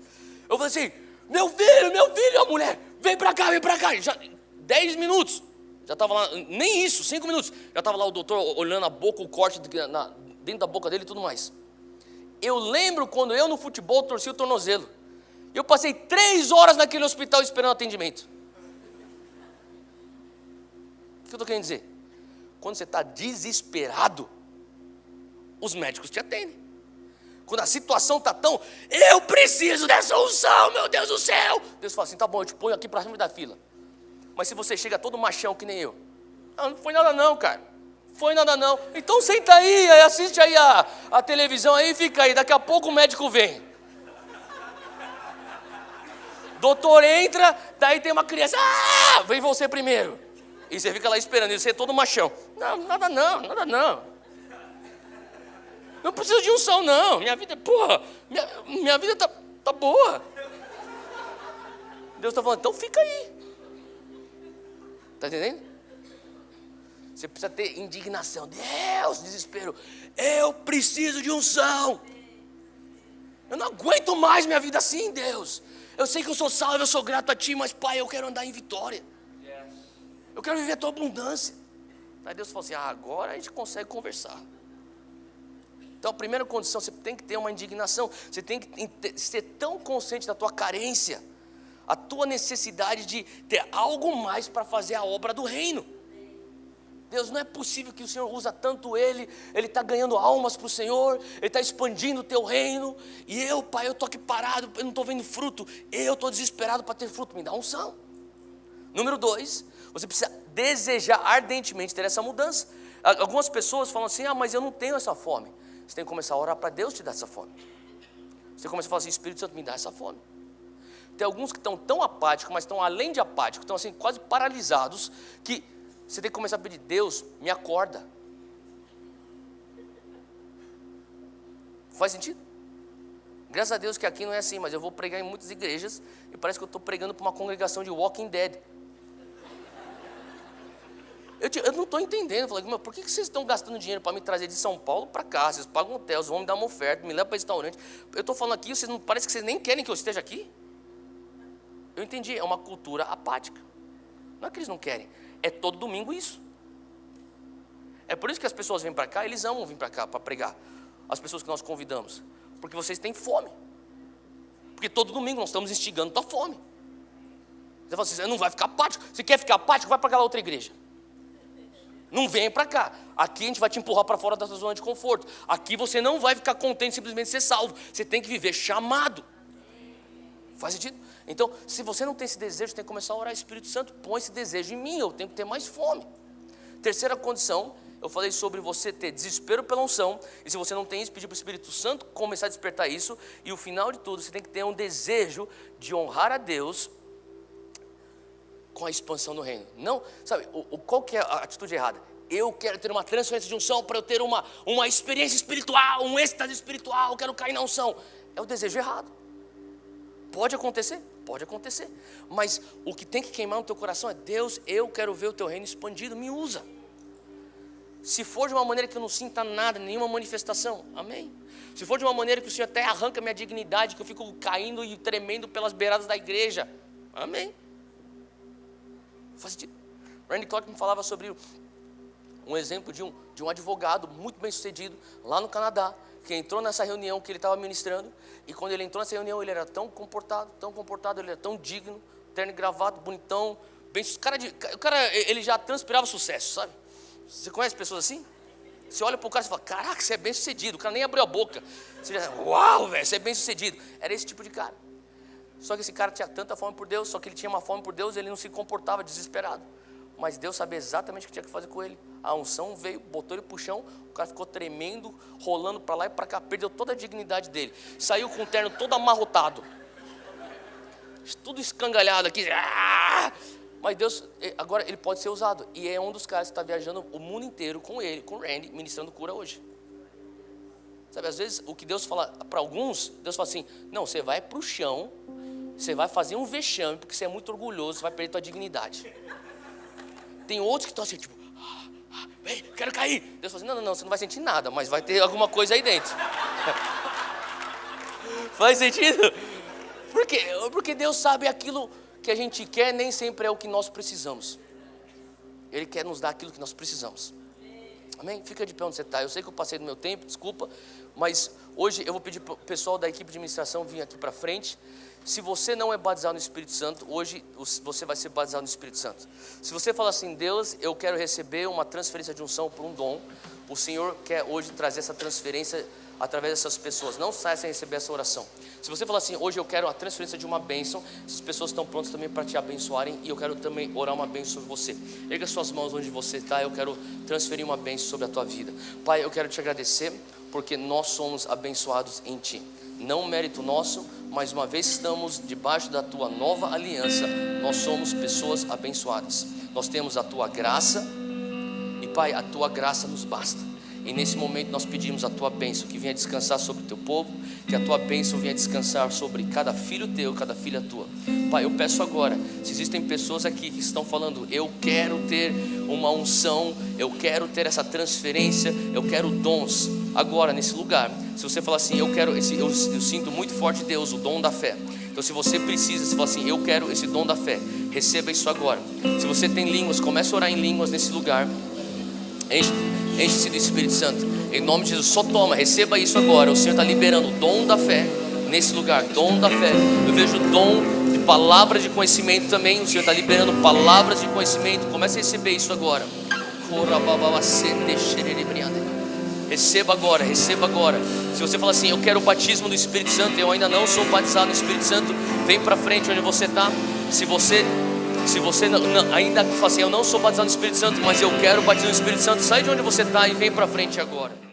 Eu falei assim: meu filho, a mulher, vem pra cá. Já 10 minutos, já estava lá, nem isso, 5 minutos. Já estava lá o doutor olhando a boca, o corte dentro da boca dele e tudo mais. Eu lembro quando eu no futebol torci o tornozelo. Eu passei 3 horas naquele hospital esperando atendimento. O que eu estou querendo dizer? Quando você está desesperado, os médicos te atendem. Quando a situação está tão, eu preciso dessa unção, meu Deus do céu. Deus fala assim: tá bom, eu te ponho aqui para cima da fila. Mas se você chega todo machão que nem eu, não foi nada não, cara. Foi nada não. Então senta aí, assiste aí a televisão aí, fica aí. Daqui a pouco o médico vem. Doutor entra, daí tem uma criança. Vem você primeiro. E você fica lá esperando, e você é todo machão. Não, nada não. Não preciso de unção não. Minha vida, minha vida tá boa. Deus está falando, então fica aí. Está entendendo? Você precisa ter indignação. Deus, desespero. Eu preciso de unção. Eu não aguento mais minha vida assim, Deus. Eu sei que eu sou salvo, eu sou grato a Ti, mas Pai, eu quero andar em vitória. Eu quero viver a Tua abundância. Aí Deus falou assim: agora a gente consegue conversar. Então a primeira condição, você tem que ter uma indignação. Você tem que ser tão consciente da tua carência, a tua necessidade de ter algo mais para fazer a obra do reino. Deus, não é possível que o Senhor usa tanto Ele está ganhando almas para o Senhor, Ele está expandindo o teu reino, e eu, Pai, eu estou aqui parado, eu não estou vendo fruto, eu estou desesperado para ter fruto, me dá unção. Número 2, você precisa desejar ardentemente ter essa mudança. Algumas pessoas falam assim: mas eu não tenho essa fome. Você tem que começar a orar para Deus te dar essa fome. Você começa a falar assim: Espírito Santo, me dá essa fome. Tem alguns que estão tão apáticos, mas estão além de apáticos, estão assim quase paralisados, que você tem que começar a pedir: Deus, me acorda. Faz sentido? Graças a Deus que aqui não é assim, mas eu vou pregar em muitas igrejas e parece que eu estou pregando para uma congregação de Walking Dead. Eu não estou entendendo. Eu falei: por que vocês estão gastando dinheiro para me trazer de São Paulo para cá? Vocês pagam hotel, vão me dar uma oferta, me levam para restaurante. Eu estou falando aqui, parece que vocês nem querem que eu esteja aqui. Eu entendi, é uma cultura apática. Não é que eles não querem, é todo domingo isso. É por isso que as pessoas vêm para cá, eles amam vir para cá para pregar. As pessoas que nós convidamos, porque vocês têm fome. Porque todo domingo nós estamos instigando tua fome. Você fala assim, você não vai ficar apático. Você quer ficar apático? Vai para aquela outra igreja. Não vem para cá. Aqui a gente vai te empurrar para fora da sua zona de conforto. Aqui você não vai ficar contente simplesmente ser salvo. Você tem que viver chamado. Faz sentido? Então, se você não tem esse desejo, tem que começar a orar. Espírito Santo, põe esse desejo em mim. Eu tenho que ter mais fome. Terceira condição, eu falei sobre você ter desespero pela unção. E se você não tem isso, pedir para o Espírito Santo começar a despertar isso. E o final de tudo, você tem que ter um desejo de honrar a Deus com a expansão do reino. Não, sabe, qual que é a atitude errada? Eu quero ter uma transferência de unção para eu ter uma experiência espiritual, um êxtase espiritual, eu quero cair na unção. É o desejo errado. Pode acontecer? Pode acontecer. Mas o que tem que queimar no teu coração é: Deus, eu quero ver o teu reino expandido, me usa. Se for de uma maneira que eu não sinta nada, nenhuma manifestação, amém. Se for de uma maneira que o Senhor até arranca minha dignidade, que eu fico caindo e tremendo pelas beiradas da igreja, amém. Faz sentido. Randy Clark me falava sobre um exemplo de um advogado muito bem sucedido lá no Canadá, que entrou nessa reunião que ele estava ministrando, e quando ele entrou nessa reunião ele era tão comportado, ele era tão digno, terno e gravata, bonitão, bem, o cara ele já transpirava sucesso, sabe? Você conhece pessoas assim? Você olha para o cara e fala: caraca, você é bem sucedido. O cara nem abriu a boca. Você já, uau, velho, você é bem sucedido. Era esse tipo de cara. Só que esse cara tinha tanta fome por Deus, só que ele tinha uma fome por Deus, ele não se comportava desesperado. Mas Deus sabia exatamente o que tinha que fazer com ele. A unção veio, botou ele pro chão, o cara ficou tremendo, rolando para lá e para cá, perdeu toda a dignidade dele. Saiu com o terno todo amarrotado, tudo escangalhado aqui. Mas Deus, agora ele pode ser usado. E é um dos caras que está viajando o mundo inteiro com ele, com o Randy, ministrando cura hoje. Sabe, às vezes o que Deus fala para alguns, Deus fala assim: não, você vai pro chão, você vai fazer um vexame, porque você é muito orgulhoso, você vai perder tua dignidade. Tem outros que estão assim, tipo, quero cair. Deus fala assim: não, você não vai sentir nada, mas vai ter alguma coisa aí dentro. Faz sentido? Por quê? Porque Deus sabe aquilo que a gente quer, nem sempre é o que nós precisamos. Ele quer nos dar aquilo que nós precisamos. Amém? Fica de pé onde você está. Eu sei que eu passei do meu tempo, desculpa, mas hoje eu vou pedir para o pessoal da equipe de administração vir aqui para frente. Se você não é batizado no Espírito Santo, hoje você vai ser batizado no Espírito Santo. Se você fala assim: Deus, eu quero receber uma transferência de unção por um dom, o Senhor quer hoje trazer essa transferência através dessas pessoas. Não saia sem receber essa oração. Se você falar assim: hoje eu quero a transferência de uma bênção, essas pessoas estão prontas também para te abençoarem, e eu quero também orar uma bênção sobre você. Erga suas mãos onde você está. Eu quero transferir uma bênção sobre a tua vida. Pai, eu quero te agradecer porque nós somos abençoados em ti. Não mérito nosso, mas uma vez estamos debaixo da tua nova aliança, nós somos pessoas abençoadas. Nós temos a tua graça, e Pai, a tua graça nos basta. E nesse momento nós pedimos a tua bênção que venha descansar sobre o teu povo, que a tua bênção venha descansar sobre cada filho teu, cada filha tua. Pai, eu peço agora, se existem pessoas aqui que estão falando: eu quero ter uma unção, eu quero ter essa transferência, eu quero dons agora nesse lugar. Se você falar assim: eu sinto muito forte, Deus, o dom da fé. Então se você precisa, se falar assim: eu quero esse dom da fé, receba isso agora. Se você tem línguas, comece a orar em línguas nesse lugar. Enche-se do Espírito Santo, em nome de Jesus. Só toma, receba isso agora. O Senhor está liberando o dom da fé nesse lugar, dom da fé. Eu vejo o dom de palavras de conhecimento também. O Senhor está liberando palavras de conhecimento. Comece a receber isso agora. Receba agora, receba agora. Se você fala assim: eu quero o batismo do Espírito Santo, eu ainda não sou batizado no Espírito Santo, vem para frente onde você está. Se você ainda fala assim: eu não sou batizado no Espírito Santo, mas eu quero o batismo do Espírito Santo, sai de onde você está e vem para frente agora.